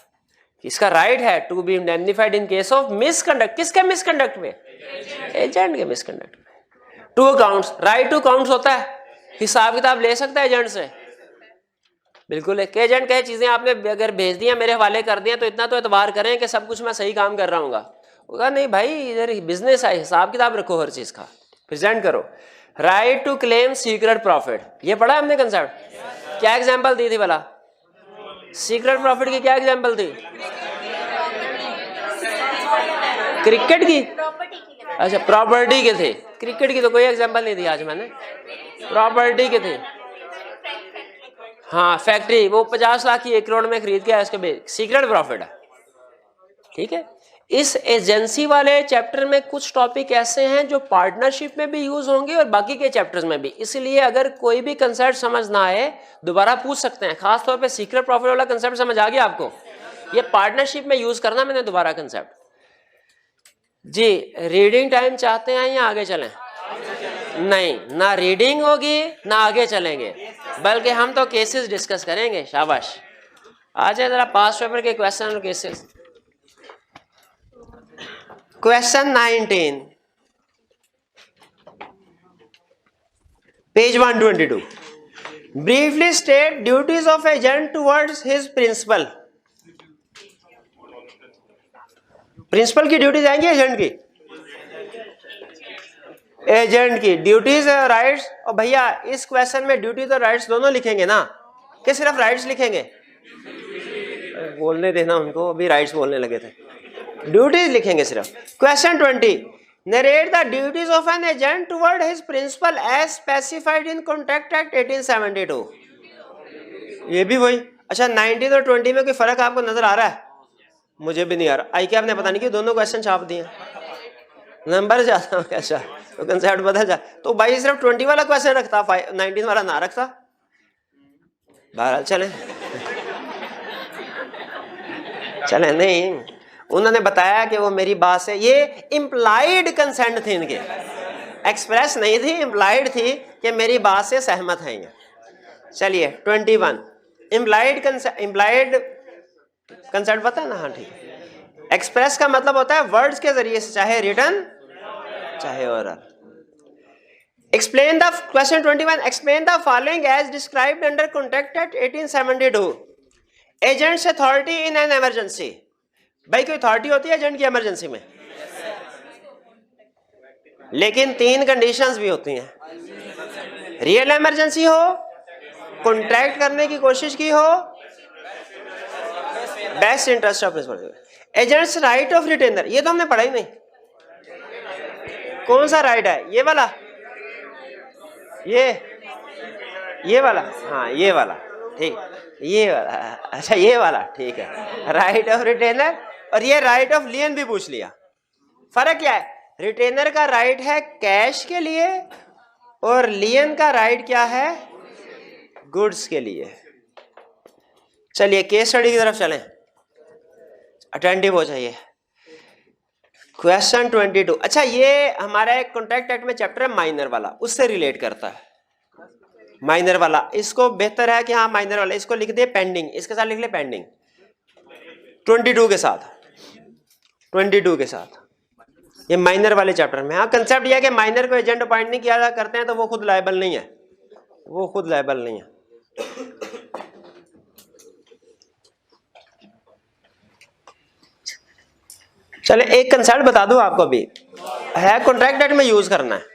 इसका राइट है to be indemnified in case of misconduct. किसके मिसकंडक्ट में? एजेंट के मिसकंडक्ट में। To accounts, right to accounts होता है, हिसाब किताब ले सकता है एजेंट से। बिल्कुल है कि एजेंट कहे चीजें आपने अगर भेज दिया, मेरे हवाले कर दिया, तो इतना तो एतबार करें कि सब कुछ मैं सही काम कर रहा हूँ। नहीं भाई, इधर बिजनेस है, हिसाब किताब रखो हर चीज का, प्रेजेंट करो। Right to claim secret profit, ये पढ़ा हमने कंसेप्ट। क्या एग्जांपल दी थी भला? सीक्रेट प्रॉफिट की क्या एग्जांपल थी? क्रिकेट की? अच्छा, प्रॉपर्टी के थे। क्रिकेट की तो कोई एग्जांपल नहीं दी आज मैंने, प्रॉपर्टी के थे। हाँ, फैक्ट्री, वो 50 लाख की 1 करोड़ में खरीद के आया, इसके सीक्रेट प्रॉफिट है। ठीक है। इस एजेंसी वाले चैप्टर में कुछ टॉपिक ऐसे हैं जो पार्टनरशिप में भी यूज होंगे और बाकी के चैप्टर्स में भी। इसलिए अगर कोई भी कंसेप्ट समझ ना आए दोबारा पूछ सकते हैं। खासतौर पे सीक्रेट प्रॉफिट वाला कंसेप्ट समझ आ गया आपको? ये पार्टनरशिप में यूज करना मैंने दोबारा कंसेप्ट। जी, रीडिंग टाइम चाहते हैं या आगे चलें? नहीं, ना रीडिंग होगी ना आगे चलेंगे, बल्कि हम तो केसेस डिस्कस करेंगे। शाबाश, आ जाए जरा पास्ट पेपर के क्वेश्चन और cases. Question 19, page 122। Briefly state duties of agent towards his principal. Principal की ड्यूटीज आएंगी एजेंट की? एजेंट की ड्यूटीज और राइट्स। और भैया इस क्वेश्चन में ड्यूटीज और राइट्स दोनों लिखेंगे ना, कि सिर्फ राइट्स लिखेंगे? बोलने देना उनको, अभी राइट्स बोलने लगे थे। ड्यूटीज लिखेंगे सिर्फ। Question 20, narrate the duties of an agent toward his principal as specified in contract act 1872। ये भी वही। अच्छा, 19 और 20 में कोई फर्क आपको नजर आ रहा है? मुझे भी नहीं आ रहा। आई क्या आपने पता नहीं कि दोनों क्वेश्चन छाप दिए, नंबर जाता कैसा, तो कंसेप्ट बदल जा। तो भाई सिर्फ 20 वाला क्वेश्चन रखता, 19 वाला ना रखता। बहरहाल चले चले। नहीं, उन्होंने बताया कि वो मेरी बात से, ये इम्प्लाइड कंसेंट थी इनके, एक्सप्रेस नहीं थी, इम्प्लाइड थी कि मेरी बात से सहमत हैं ये। चलिए 21, इम्प्लाइड कंसेंट पता है ना? हाँ ठीक है। एक्सप्रेस का मतलब होता है वर्ड्स के जरिए से, चाहे रिटन चाहे oral. Explain the question 21, explain the following as described under contract act 1872। Agent's authority in an emergency. भाई कोई अथॉरिटी होती है एजेंट की इमरजेंसी में, लेकिन 3 कंडीशंस भी होती हैं। रियल इमरजेंसी हो, कॉन्ट्रैक्ट करने की कोशिश की हो, best interest of principal. Agent's right of retainer, ये तो हमने पढ़ा ही नहीं। कौन सा राइट है? ये वाला, ये वाला, हाँ ये वाला, ठीक, ये वाला। अच्छा ये वाला, ठीक है। राइट ऑफ रिटेनर और ये राइट ऑफ लियन भी पूछ लिया। फर्क क्या है? रिटेनर का राइट है कैश के लिए और लियन का राइट क्या है? गुड्स के लिए। चलिए केस स्टडी की तरफ चलें, अटेंटिव हो जाइए। क्वेश्चन 22। अच्छा, ये हमारा कॉन्ट्रैक्ट एक्ट में चैप्टर है माइनर वाला, उससे रिलेट करता है। माइनर वाला, इसको बेहतर है कि हाँ माइनर वाला, इसको लिख दे पेंडिंग, इसके साथ लिख ले पेंडिंग 22 के साथ, 22 के साथ। ये माइनर वाले चैप्टर में। हाँ, कंसेप्ट यह है कि माइनर को एजेंट अपॉइंट नहीं किया करते हैं तो वो खुद लायबल नहीं है, वो खुद लायबल नहीं है। चले एक कंसेप्ट बता दूं आपको, अभी है कॉन्ट्रैक्ट एक्ट में यूज करना है।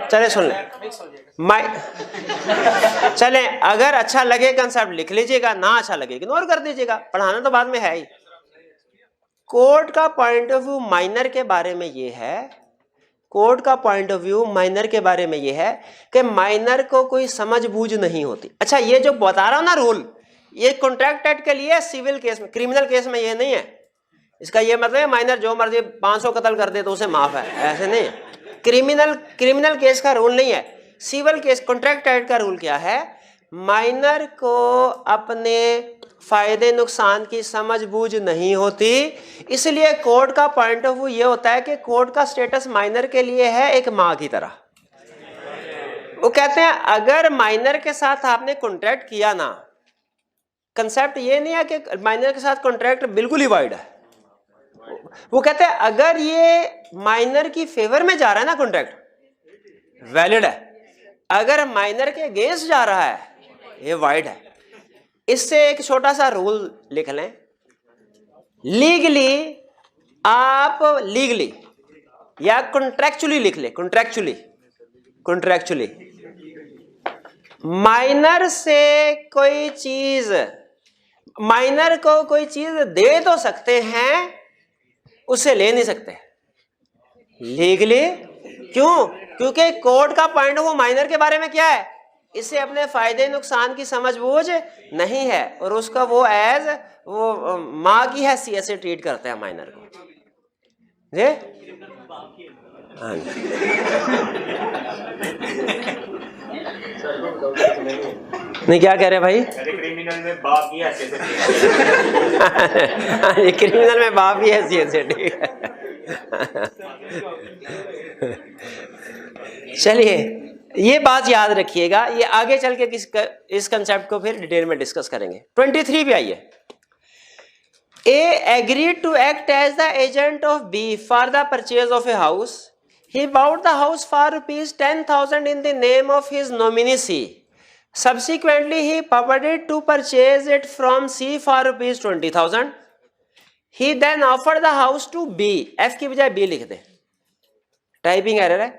चले सुन ले, चले अगर अच्छा लगे कंसेप्ट लिख लीजिएगा, ना अच्छा लगे इग्नोर कर दीजिएगा, पढ़ाना तो बाद में है ही। कोर्ट का पॉइंट ऑफ व्यू माइनर के बारे में ये है, कोर्ट का पॉइंट ऑफ व्यू माइनर के बारे में ये है कि माइनर को कोई समझ बूझ नहीं होती। अच्छा, ये जो बता रहा हूं ना रूल, ये कॉन्ट्रैक्ट एक्ट के लिए, सिविल केस में, क्रिमिनल केस में ये नहीं है। इसका ये मतलब है माइनर जो मर्जी 500 कत्ल कर दे तो उसे माफ है, ऐसे नहीं। क्रिमिनल केस का रूल नहीं है। सिविल केस कॉन्ट्रैक्ट एक्ट का रूल क्या है, माइनर को अपने फायदे नुकसान की समझ बूझ नहीं होती, इसलिए कोर्ट का पॉइंट ऑफ व्यू ये होता है कि कोर्ट का स्टेटस माइनर के लिए है एक माँ की तरह। वो कहते हैं अगर माइनर के साथ आपने कॉन्ट्रैक्ट किया ना, कंसेप्ट ये नहीं है कि माइनर के साथ कॉन्ट्रैक्ट बिल्कुल ही वाइड है। वो कहते हैं अगर ये माइनर की फेवर में जा रहा है ना कॉन्ट्रैक्ट, वैलिड है। अगर माइनर के अगेंस्ट जा रहा है, ये वाइड है। इससे एक छोटा सा रूल लिख लें, लीगली आप लीगली या कॉन्ट्रैक्चुअली लिख ले, कॉन्ट्रैक्चुअली माइनर से कोई चीज, माइनर को कोई चीज दे तो सकते हैं, उससे ले नहीं सकते लीगली। क्यों? क्योंकि कोर्ट का पॉइंट वो माइनर के बारे में क्या है, इससे अपने फायदे नुकसान की समझबूझ नहीं है और उसका वो एज वो माँ की हैसियत से ट्रीट करते हैं माइनर को। जी हाँ नहीं, क्या कह रहे भाई? क्रिमिनल में बाप की हैसियत से ये क्रिमिनल में बाप की हैसियत से, ठीक है। चलिए ये बात याद रखिएगा, ये आगे चल के इस कंसेप्ट को फिर डिटेल में डिस्कस करेंगे। 23 पे आइए। A agreed to act as the agent of B for the purchase of a house. He bought the house for rupees 10,000 in the name of his nominee C. Subsequently, he purported to purchase it from C for rupees 20,000. He then offered the house to B. F की बजाय B लिख दे, typing error है।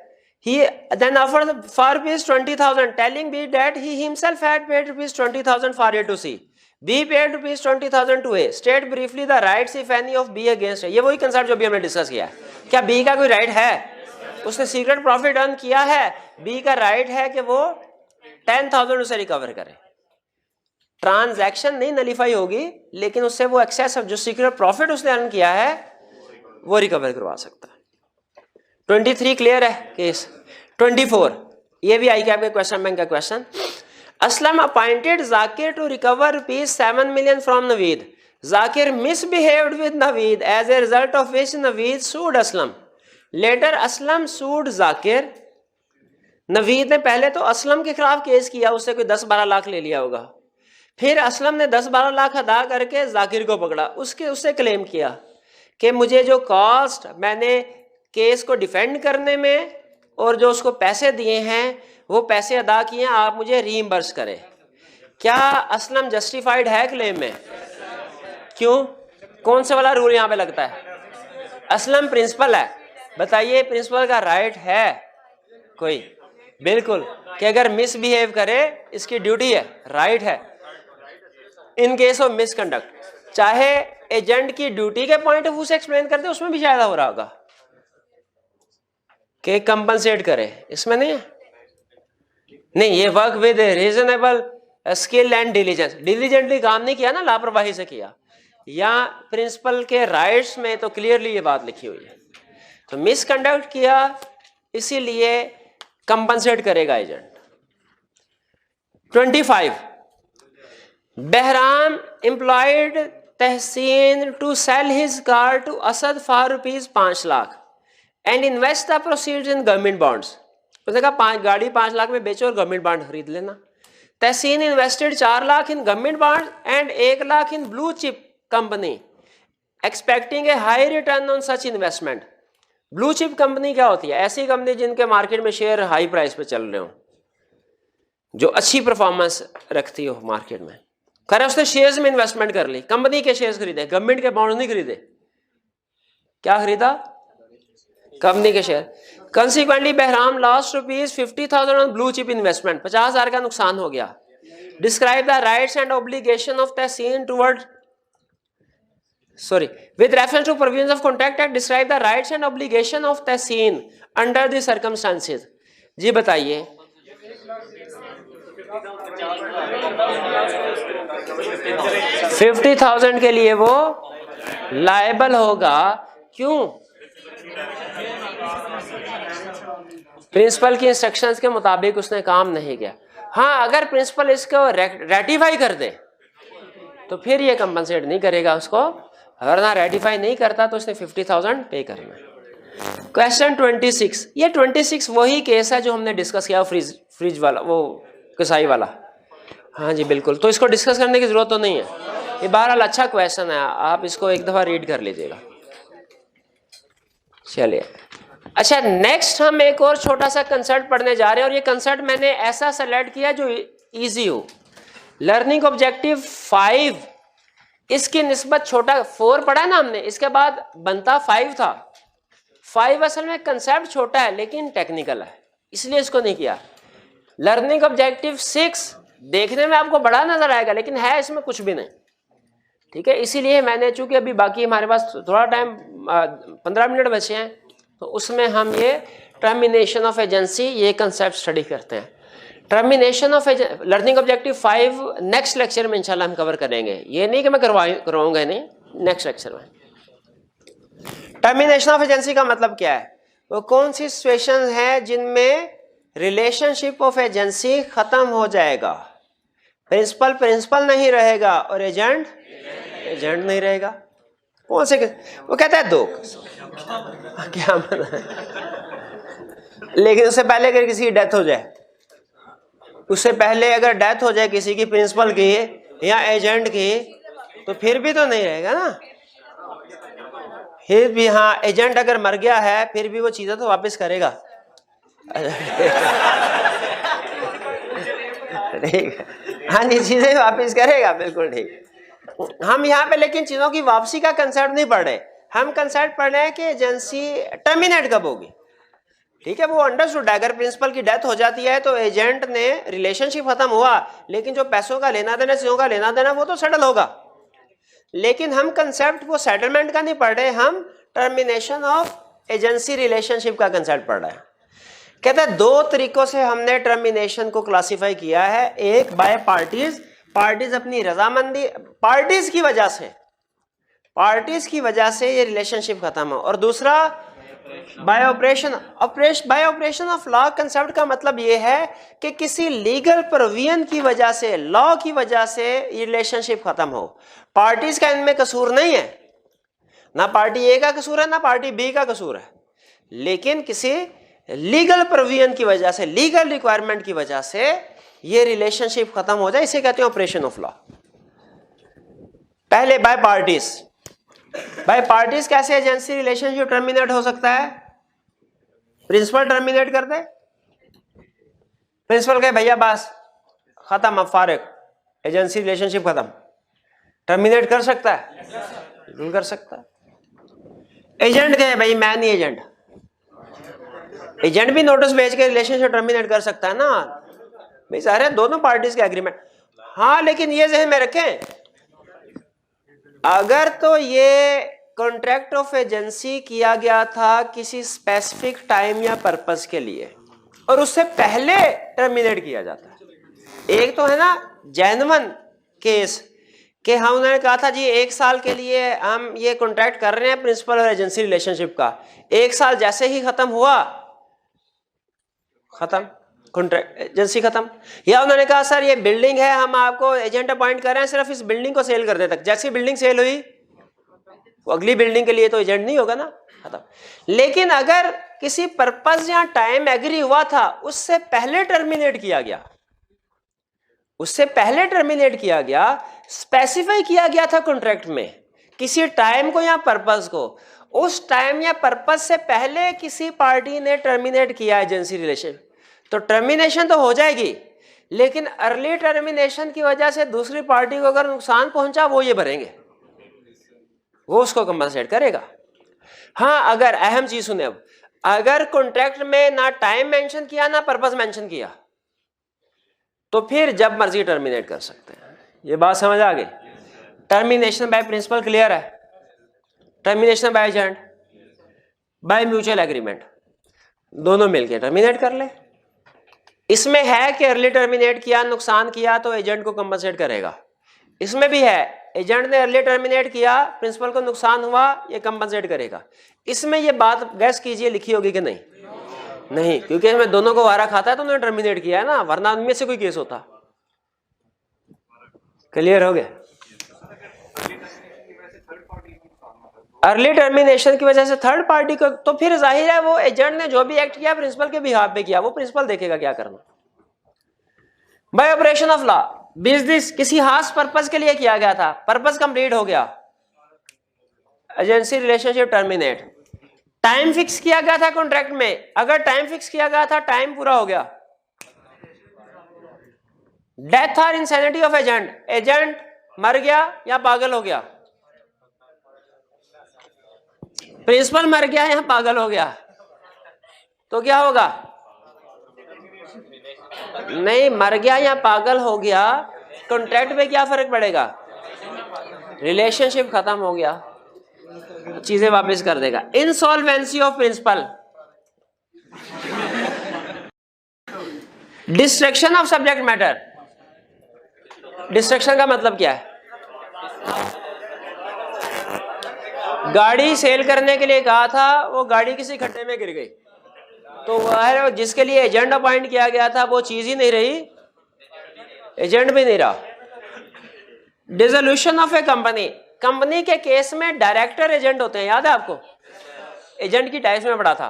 He then offered for rupees 20,000, telling B that he himself had paid rupees 20,000 for it to C. B paid rupees 20,000 to A. State briefly the rights if any of B against A. ये वही concept जो भी हमने discuss किया है। क्या B का कोई राइट है? उसने सीक्रेट प्रॉफिट अर्न किया है, B का राइट है कि वो 10,000 उसे रिकवर करे। ट्रांजैक्शन नहीं नलीफाई होगी, लेकिन उससे वो एक्सेस जो सीक्रेट प्रॉफिट उसने अर्न किया है वो रिकवर करवा सकता है। 23 क्लियर है केस। 24 ये भी आई कैप के क्वेश्चन बैंक का question. Aslam appointed Zakir to recover rupees 7 million from Naveed. Zakir misbehaved with Naveed, as a result of which Naveed sued Aslam. Later Aslam sued Zakir. Naveed ने पहले तो असलम के खिलाफ case किया, उससे कोई 10-12 लाख ले लिया होगा। फिर असलम ने 10-12 लाख अदा करके जाकिर को पकड़ा, उससे क्लेम किया कि मुझे जो कॉस्ट मैंने केस को डिफेंड करने में और जो उसको पैसे दिए हैं वो पैसे अदा किए हैं, आप मुझे रीइंबर्स करें। क्या असलम जस्टिफाइड है क्लेम में? क्यों? कौन सा वाला रूल यहाँ पे लगता है? असलम प्रिंसिपल है, बताइए प्रिंसिपल का राइट है कोई? बिल्कुल, कि अगर मिसबिहेव करे इसकी ड्यूटी है, राइट है। इन केस ऑफ मिसकंडक्ट, चाहे एजेंट की ड्यूटी के पॉइंट ऑफ व्यू से एक्सप्लेन करते, उसमें भी शायद हो रहा होगा कि कंपनसेट करे, इसमें नहीं है। नहीं, ये work with reasonable skill and diligence, diligently काम नहीं किया ना, लापरवाही से किया। या प्रिंसिपल के राइट्स में तो क्लियरली ये बात लिखी हुई है, तो मिसकंडक्ट किया इसीलिए कंपनसेट करेगा agent. 25 Bahram employed Tahseen to sell his car to Asad for rupees 5 lakh and invest the proceeds in government bonds. उसने कहा गाड़ी 5 लाख में बेचो और गवर्नमेंट बॉन्ड खरीद लेना। Tahseen invested 4 lakh in government bond and 1 lakh in blue chip company expecting a high return on such investment. Blue chip company क्या होती है? ऐसी कंपनी जिनके मार्केट में शेयर हाई प्राइस पे चल रहे हो, जो अच्छी परफॉर्मेंस रखती हो मार्केट में। खैर उसने शेयर्स में इन्वेस्टमेंट कर ली, कंपनी के शेयर्स खरीदे, गवर्नमेंट के बॉन्ड नहीं खरीदे। क्या खरीदा? कंपनी के share. Consequently, Behram lost rupees 50,000 on blue chip investment. 50,000 का नुकसान हो गया। Describe the rights and obligation of Tehseen toward, with reference to provisions of Contract Act, describe the rights and obligation of Tehseen under the circumstances. जी बताइए। 50,000 के लिए वो liable होगा। क्यों? प्रिंसिपल की इंस्ट्रक्शंस के मुताबिक उसने काम नहीं किया। हाँ, अगर प्रिंसिपल इसको रेटिफाई कर दे तो फिर ये कंपनसेट नहीं करेगा उसको, अगर ना रेटिफाई नहीं करता तो उसने 50,000 पे करना है। क्वेश्चन 26, ये 26 वही केस है जो हमने डिस्कस किया फ्रिज वाला, वो कसाई वाला। हाँ जी बिल्कुल, तो इसको डिस्कस करने की जरूरत तो नहीं है, ये बहरहाल अच्छा क्वेश्चन है, आप इसको एक दफा रीड कर लीजिएगा। चलिए, अच्छा नेक्स्ट हम एक और छोटा सा कंसेप्ट पढ़ने जा रहे हैं, और ये कंसेप्ट मैंने ऐसा सेलेक्ट किया जो इजी हो। लर्निंग ऑब्जेक्टिव 5 इसकी निस्बत छोटा, 4 पढ़ा ना हमने, इसके बाद बनता 5 था। 5 असल में कंसेप्ट छोटा है लेकिन टेक्निकल है, इसलिए इसको नहीं किया। लर्निंग ऑब्जेक्टिव 6 देखने में आपको बड़ा नजर आएगा लेकिन है इसमें कुछ भी नहीं, ठीक है। इसीलिए मैंने, चूंकि अभी बाकी हमारे पास थोड़ा टाइम 15 मिनट बचे हैं, तो उसमें हम ये टर्मिनेशन ऑफ एजेंसी ये कंसेप्ट स्टडी करते हैं। Termination of learning objective 5 next lecture में इंशाल्लाह हम कवर करेंगे, ये नहीं कि मैं करवाऊंगा नहीं, नेक्स्ट लेक्चर में। टर्मिनेशन ऑफ एजेंसी का मतलब क्या है? वो कौन सी सिचुएशन है जिनमें रिलेशनशिप ऑफ एजेंसी खत्म हो जाएगा, प्रिंसिपल नहीं रहेगा और एजेंट नहीं रहेगा। कौन से? वो कहता है 2 क्या मतलब? लेकिन उससे पहले अगर किसी की डेथ हो जाए, उससे पहले अगर डेथ हो जाए किसी की, प्रिंसिपल की या एजेंट की, तो फिर भी तो नहीं रहेगा ना। फिर भी हाँ, एजेंट अगर मर गया है फिर भी वो चीजें तो वापस करेगा। ठीक, हाँ जी, चीजें वापस करेगा, बिल्कुल ठीक। हम यहाँ पे लेकिन चीजों की वापसी का कंसेप्ट नहीं पढ़ रहे, हम कंसेप्ट पढ़ रहे हैं कि एजेंसी टर्मिनेट कब होगी, ठीक है। वो अंडरस्टूड, अगर प्रिंसिपल की डेथ हो जाती है तो एजेंट ने, रिलेशनशिप खत्म हुआ, लेकिन जो पैसों का लेना देना, चीजों का लेना देना, वो तो सेटल होगा। लेकिन हम कंसेप्ट वो सेटलमेंट का नहीं पढ़ रहे, हम टर्मिनेशन ऑफ एजेंसी रिलेशनशिप का कंसेप्ट पढ़ रहे हैं। कहता है 2 तरीकों से हमने टर्मिनेशन को क्लासिफाई किया है। एक बाय पार्टीज अपनी रजामंदी, पार्टीज की वजह से ये रिलेशनशिप खत्म हो, और दूसरा bye operation of law. Concept का मतलब ये है कि किसी लीगल प्रोविजन की वजह से, लॉ की वजह से ये रिलेशनशिप खत्म हो। पार्टीज का इनमें कसूर नहीं है, ना पार्टी ए का कसूर है ना पार्टी बी का कसूर है, लेकिन किसी लीगल प्रोविजन की वजह से, लीगल रिक्वायरमेंट की वजह से ये रिलेशनशिप खत्म हो जाए, इसे कहते हैं ऑपरेशन ऑफ लॉ। पहले बाय पार्टीज कैसे एजेंसी रिलेशनशिप टर्मिनेट हो सकता है? प्रिंसिपल टर्मिनेट कर दे, प्रिंसिपल कहे भैया बस खत्म, अब फारिग, एजेंसी रिलेशनशिप खत्म, टर्मिनेट कर सकता है? बिल्कुल कर सकता है। एजेंट कहे भाई मैं नहीं एजेंट, एजेंट भी नोटिस भेज के रिलेशनशिप टर्मिनेट कर सकता है ना भाई, सारे दोनों पार्टीज के एग्रीमेंट। हाँ, लेकिन ये ज़हन में रखें, अगर तो ये कॉन्ट्रैक्ट ऑफ एजेंसी किया गया था किसी स्पेसिफिक टाइम या पर्पस के लिए और उससे पहले टर्मिनेट किया जाता है। एक तो है ना जेन्युइन केस कि हम, उन्होंने कहा था जी 1 साल के लिए हम ये कॉन्ट्रैक्ट कर रहे हैं प्रिंसिपल और एजेंसी रिलेशनशिप का, 1 साल जैसे ही खत्म हुआ, खत्म कॉन्ट्रैक्ट, एजेंसी खत्म। या उन्होंने कहा सर ये बिल्डिंग है, हम आपको एजेंट अपॉइंट कर रहे हैं सिर्फ इस बिल्डिंग को सेल करने तक, जैसी बिल्डिंग सेल हुई वो अगली बिल्डिंग के लिए तो एजेंट नहीं होगा ना, खत्म। लेकिन अगर किसी पर्पस या टाइम एग्री हुआ था, उससे पहले टर्मिनेट किया गया, उससे पहले टर्मिनेट किया गया, स्पेसिफाई किया गया था कॉन्ट्रैक्ट में किसी टाइम को या पर्पस को, उस टाइम या पर्पस से पहले किसी पार्टी ने टर्मिनेट किया एजेंसी रिलेशन, तो टर्मिनेशन तो हो जाएगी, लेकिन अर्ली टर्मिनेशन की वजह से दूसरी पार्टी को अगर नुकसान पहुंचा वो ये भरेंगे, वो उसको कंपनसेट करेगा। हाँ, अगर अहम चीज सुने, अब अगर कॉन्ट्रैक्ट में ना टाइम मेंशन किया ना पर्पस मेंशन किया तो फिर जब मर्जी टर्मिनेट कर सकते हैं। ये बात समझ आ गई? टर्मिनेशन बाय प्रिंसिपल क्लियर है, termination by agent, by mutual agreement, दोनों मिलकर टर्मिनेट कर ले। इसमें है कि अर्ली टर्मिनेट किया, नुकसान किया तो एजेंट को कंपनसेट करेगा, इसमें भी है, एजेंट ने अर्ली टर्मिनेट किया, प्रिंसिपल को नुकसान हुआ, ये कंपनसेट करेगा। इसमें ये बात गैस कीजिए लिखी होगी कि नहीं? नहीं, क्योंकि इसमें दोनों को वारा खाता है तो उन्होंने टर्मिनेट किया है ना, वरना उनमें से कोई केस होता। क्लियर हो गया? अर्ली टर्मिनेशन की वजह से थर्ड पार्टी को, तो फिर जाहिर है वो एजेंट ने जो भी एक्ट किया प्रिंसिपल के बिहाफ पे किया, वो प्रिंसिपल देखेगा क्या करना। Bye operation of law, business किसी खास पर्पस के लिए किया गया था, पर्पस कंप्लीट हो गया, agency relationship terminate. Time fix किया गया था कॉन्ट्रैक्ट में, अगर टाइम फिक्स किया गया था, टाइम पूरा हो गया। डेथ और इंसैनिटी ऑफ एजेंट, एजेंट मर गया या पागल हो गया, प्रिंसिपल मर गया या पागल हो गया, तो क्या होगा? नहीं, मर गया या पागल हो गया, कॉन्ट्रैक्ट पे क्या फर्क पड़ेगा? रिलेशनशिप खत्म हो गया, चीजें वापस कर देगा। Insolvency of principal, destruction of subject matter. Destruction का मतलब क्या है? गाड़ी सेल करने के लिए कहा था, वो गाड़ी किसी खड्डे में गिर गई, तो वह जिसके लिए एजेंट अपॉइंट किया गया था वो चीज ही नहीं रही, एजेंट भी नहीं रहा। Dissolution of A company, company के केस में डायरेक्टर एजेंट होते हैं, याद है आपको? एजेंट की टाइप्स में पढ़ा था।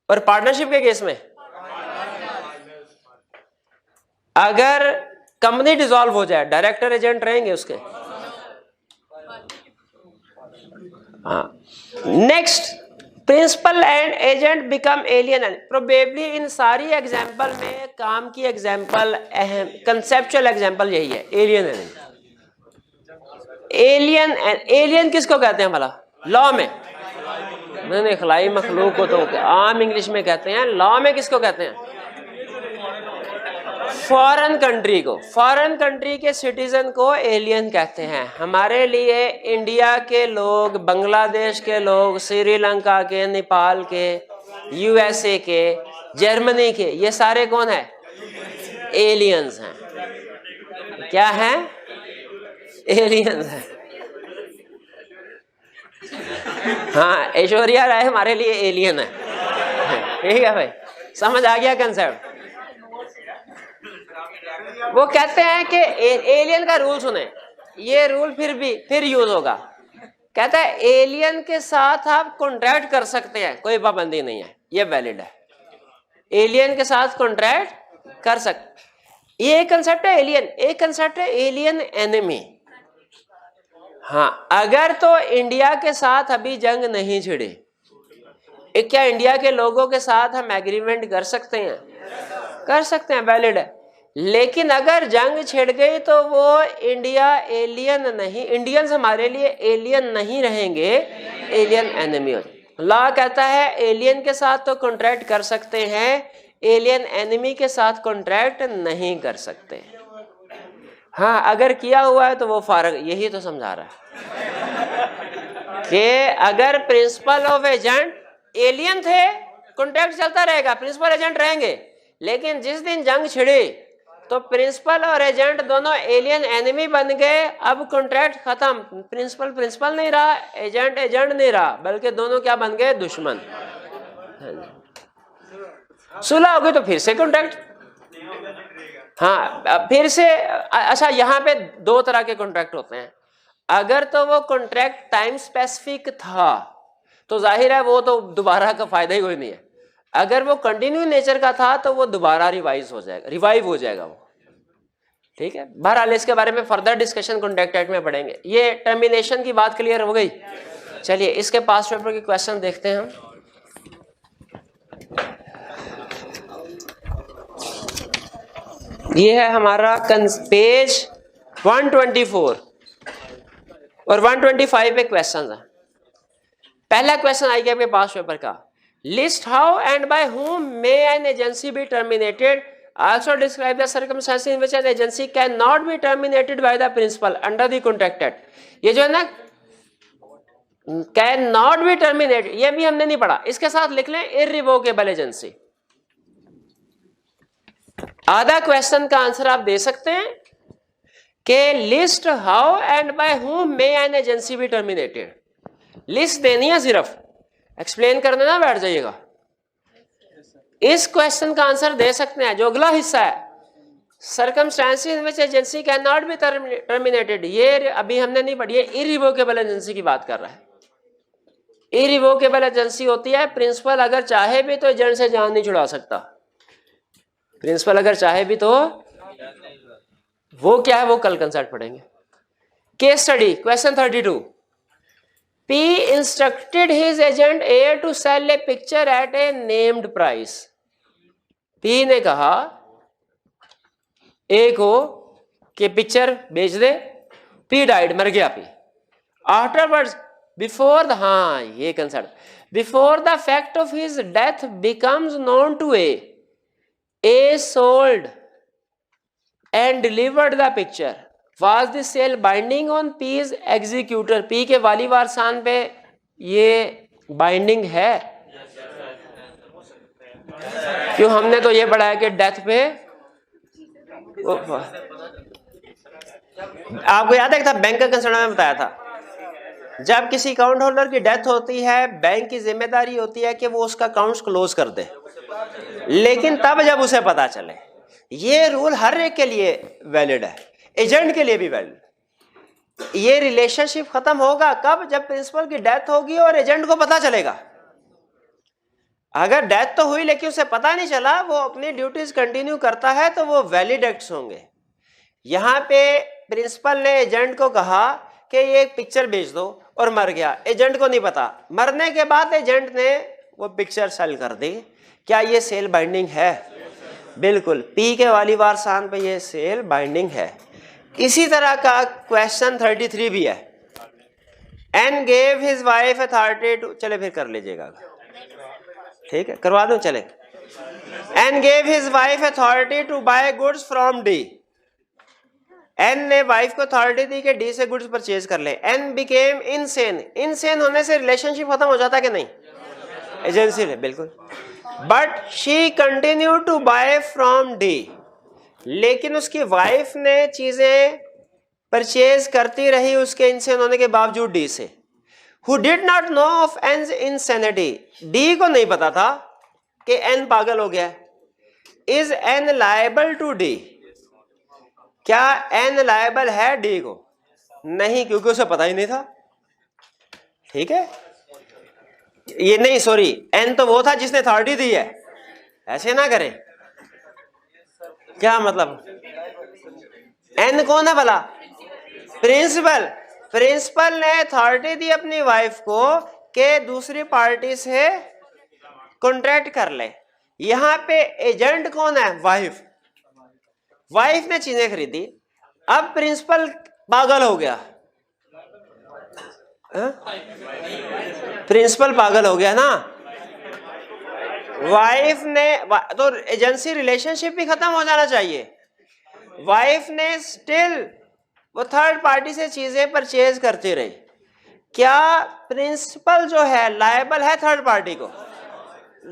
और पार्टनरशिप के केस में अगर कंपनी डिसॉल्व हो जाए, डायरेक्टर एजेंट रहेंगे उसके। हाँ, next, principal and agent become alien and probably. इन सारी एग्जांपल में काम की एग्जांपल, अहम कंसेप्चुअल एग्जांपल यही है, एलियन एंड एलियन। एलियन किसको कहते हैं भला लॉ में? नहीं, खलाई मखलूक को तो आम इंग्लिश में कहते हैं, लॉ में किसको कहते हैं? फॉरेन कंट्री को, फॉरेन कंट्री के सिटीजन को एलियन कहते हैं। हमारे लिए इंडिया के लोग, बांग्लादेश के लोग, श्रीलंका के, नेपाल के, यूएसए के, जर्मनी के, ये सारे कौन है? एलियंस हैं। क्या हैं? एलियंस हैं। हाँ, ऐश्वर्या राय हमारे लिए एलियन है। ठीक है भाई, समझ आ गया कंसेप्ट? वो कहते हैं कि एलियन का रूल सुने, ये रूल फिर यूज होगा। कहता है एलियन के साथ आप कॉन्ट्रैक्ट कर सकते हैं, कोई पाबंदी नहीं है, ये वैलिड है। एलियन के साथ कॉन्ट्रैक्ट कर सकते, ये एक कंसेप्ट है एलियन। एक कंसेप्ट है एलियन एनिमी। हाँ, अगर तो इंडिया के साथ अभी जंग नहीं छिड़ी, क्या इंडिया के लोगों के साथ हम एग्रीमेंट कर सकते हैं? कर सकते हैं, वैलिड है। लेकिन अगर जंग छिड़ गई तो वो इंडिया एलियन नहीं, इंडियंस हमारे लिए एलियन नहीं रहेंगे, एलियन एनिमी हो। लॉ कहता है एलियन के साथ तो कॉन्ट्रैक्ट कर सकते हैं, एलियन एनिमी के साथ कॉन्ट्रैक्ट नहीं कर सकते। हाँ, अगर किया हुआ है तो वो फारग, यही तो समझा रहा है कि अगर प्रिंसिपल ऑफ एजेंट एलियन थे, कॉन्ट्रैक्ट चलता रहेगा, प्रिंसिपल एजेंट रहेंगे। लेकिन जिस दिन जंग छिड़ी तो प्रिंसिपल और एजेंट दोनों एलियन एनिमी बन गए, अब कॉन्ट्रैक्ट खत्म, प्रिंसिपल नहीं रहा, एजेंट नहीं रहा, बल्कि दोनों क्या बन गए? दुश्मन। सुलह हो गई तो फिर से कॉन्ट्रैक्ट। हाँ, फिर से। अच्छा, यहाँ पे दो तरह के कॉन्ट्रैक्ट होते हैं। अगर तो वो कॉन्ट्रैक्ट टाइम स्पेसिफिक था तो जाहिर है वो तो दोबारा का फायदा ही कोई नहीं है। अगर वो कंटिन्यू नेचर का था तो वो दोबारा रिवाइव हो जाएगा वो। ठीक है, बहरहाल इसके बारे में फर्दर डिस्कशन कॉन्ट्रैक्ट एक्ट में पढ़ेंगे। ये टर्मिनेशन की बात क्लियर हो गई। चलिए इसके पास पेपर के क्वेश्चन देखते हैं हम। ये है हमारा पेज 124 और 125 पे क्वेश्चन है। पहला क्वेश्चन आ गया आपके पास पेपर का, list how and by whom may an agency be terminated, also describe the circumstances in which an agency cannot be terminated by the principal under the contract act। ये जो है ना कैन नॉट बी टर्मिनेटेड, ये भी हमने नहीं पढ़ा, इसके साथ लिख लें इररिवोकेबल एजेंसी। आधा क्वेश्चन का आंसर आप दे सकते हैं के list how and by whom may an agency be terminated. List देनी है, सिर्फ एक्सप्लेन करने ना बैठ जाइएगा। इस क्वेश्चन का आंसर दे सकते हैं जो अगला हिस्सा है, circumstances in which agency can not be terminated. ये अभी हमने नहीं पढ़ी है, इरिवोकेबल एजेंसी की बात कर रहा है। इरिवोकेबल एजेंसी होती है प्रिंसिपल अगर चाहे भी तो एजेंट से जान नहीं छुड़ा सकता। प्रिंसिपल अगर चाहे भी तो वो क्या है, वो कल कंसेप्ट पढ़ेंगे। Case study question 32। P instructed his agent A to sell a picture at a named price। P ने कहा A को कि पिक्चर बेच दे। P डाइड, मर गया P। आफ्टरवर्ड्स बिफोर द, हाँ ये कंसेप्ट, before the fact of his death becomes known to A sold and delivered the picture। Was the sale binding on P's executor? P के वाली वारसान पे ये बाइंडिंग है? क्यों, हमने तो ये पढ़ा है कि डेथ पे, आपको याद है कि था बैंक का कंसर्न में बताया था, जब किसी अकाउंट होल्डर की डेथ होती है बैंक की जिम्मेदारी होती है कि वो उसका अकाउंट क्लोज कर दे, लेकिन तब जब उसे पता चले, ये रूल हर एक के लिए वैलिड है, एजेंट के लिए भी वैलिड। ये रिलेशनशिप खत्म होगा कब, जब प्रिंसिपल की डेथ होगी और एजेंट को पता चलेगा। अगर डेथ तो हुई लेकिन उसे पता नहीं चला, वो अपनी ड्यूटीज कंटिन्यू करता है, तो वो वैलिड एक्ट्स होंगे। यहाँ पे प्रिंसिपल ने एजेंट को कहा कि ये एक पिक्चर बेच दो और मर गया, एजेंट को नहीं पता। मरने के बाद एजेंट ने वो पिक्चर सेल कर दी, क्या ये सेल बाइंडिंग है? बिल्कुल, पी के वाली वारसान पे ये सेल बाइंडिंग है। इसी तरह का क्वेश्चन 33 भी है। N gave his wife authority to, चले फिर कर लीजिएगा, ठीक है करवा दूं, चले। N gave his wife authority to buy goods from D. N ने वाइफ को अथॉरिटी दी कि डी से गुड्स परचेज कर ले। N became insane. इनसेन होने से रिलेशनशिप खत्म हो जाता कि नहीं? एजेंसी ने, बिल्कुल। But she continue to buy from D. लेकिन उसकी वाइफ ने चीजें परचेज करती रही उसके इनसेन होने के बावजूद डी से। Who did not know of N's insanity। D को नहीं पता था कि एन पागल हो गया। Is N liable to D। क्या एन लायबल है डी को? नहीं, क्योंकि उसे पता ही नहीं था, ठीक है। ये नहीं, सॉरी, एन तो वो था जिसने अथॉरिटी दी है, ऐसे ना करें। क्या मतलब, एन कौन है भला? प्रिंसिपल। प्रिंसिपल ने अथॉरिटी दी अपनी वाइफ को कि दूसरी पार्टी से कॉन्ट्रैक्ट कर ले। यहां पे एजेंट कौन है? वाइफ। वाइफ ने चीजें खरीदी, अब प्रिंसिपल पागल हो गया। प्रिंसिपल पागल हो गया ना, वाइफ ने, तो एजेंसी रिलेशनशिप भी खत्म हो जाना चाहिए। वाइफ ने स्टिल वो थर्ड पार्टी से चीजें परचेज करती रही। क्या प्रिंसिपल जो है लायबल है थर्ड पार्टी को?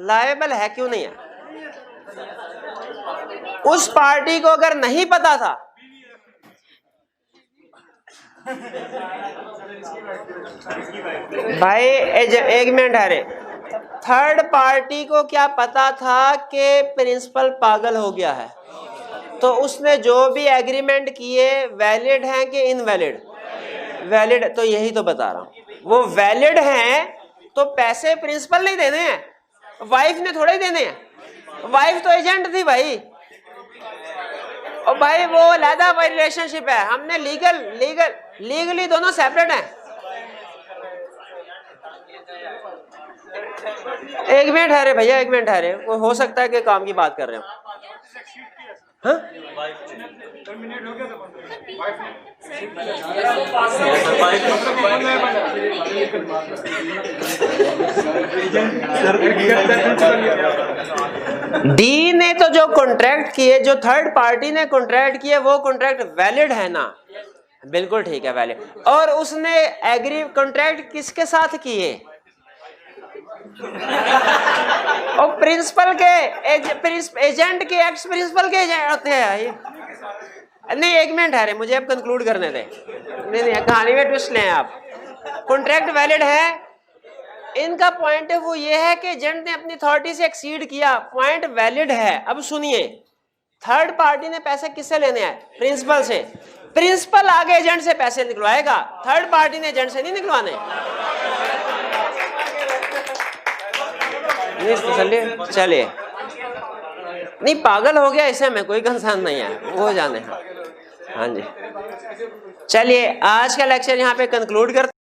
लायबल है, क्यों नहीं है? उस पार्टी को अगर नहीं पता था, भाई एक मिनट है रे, थर्ड पार्टी को क्या पता था कि प्रिंसिपल पागल हो गया है? तो उसने जो भी एग्रीमेंट किए वैलिड हैं कि इनवैलिड? वैलिड। तो यही तो बता रहा हूं, वो वैलिड हैं तो पैसे प्रिंसिपल नहीं देने हैं, वाइफ ने थोड़े ही देने हैं। वाइफ तो एजेंट थी भाई, और भाई वो अलग रिलेशनशिप है। हमने लीगली दोनों सेपरेट हैं। एक मिनट है रे भैया, एक मिनट है रे, हो सकता है कि काम की बात कर रहे हो। हाँ? डी ने तो जो कॉन्ट्रैक्ट किए, जो थर्ड पार्टी ने कॉन्ट्रैक्ट किए, वो कॉन्ट्रैक्ट वैलिड है ना? बिल्कुल ठीक है, वैलिड। और उसने एग्री कॉन्ट्रैक्ट किसके साथ किए? और प्रिंसिपल के एजेंट के एक्स प्रिंसिपल के एजेंट होते हैं। नहीं, 1 मिनट है रे, मुझे अब कंक्लूड करने दे। नहीं, कहानी में ट्विस्ट लें आप। कॉन्ट्रैक्ट वैलिड है, इनका पॉइंट वो ये है कि एजेंट ने अपनी अथॉरिटी से एक्सीड किया, पॉइंट वैलिड है। अब सुनिए, थर्ड पार्टी ने पैसे किससे लेने हैं? प्रिंसिपल से। प्रिंसिपल आगे एजेंट से पैसे निकलवाएगा, थर्ड पार्टी ने एजेंट से नहीं निकलवाने। चलिए, नहीं पागल हो गया इसे, में कोई कंसर्न नहीं है, वो जाने। हाँ जी, चलिए आज का लेक्चर यहाँ पे कंक्लूड करते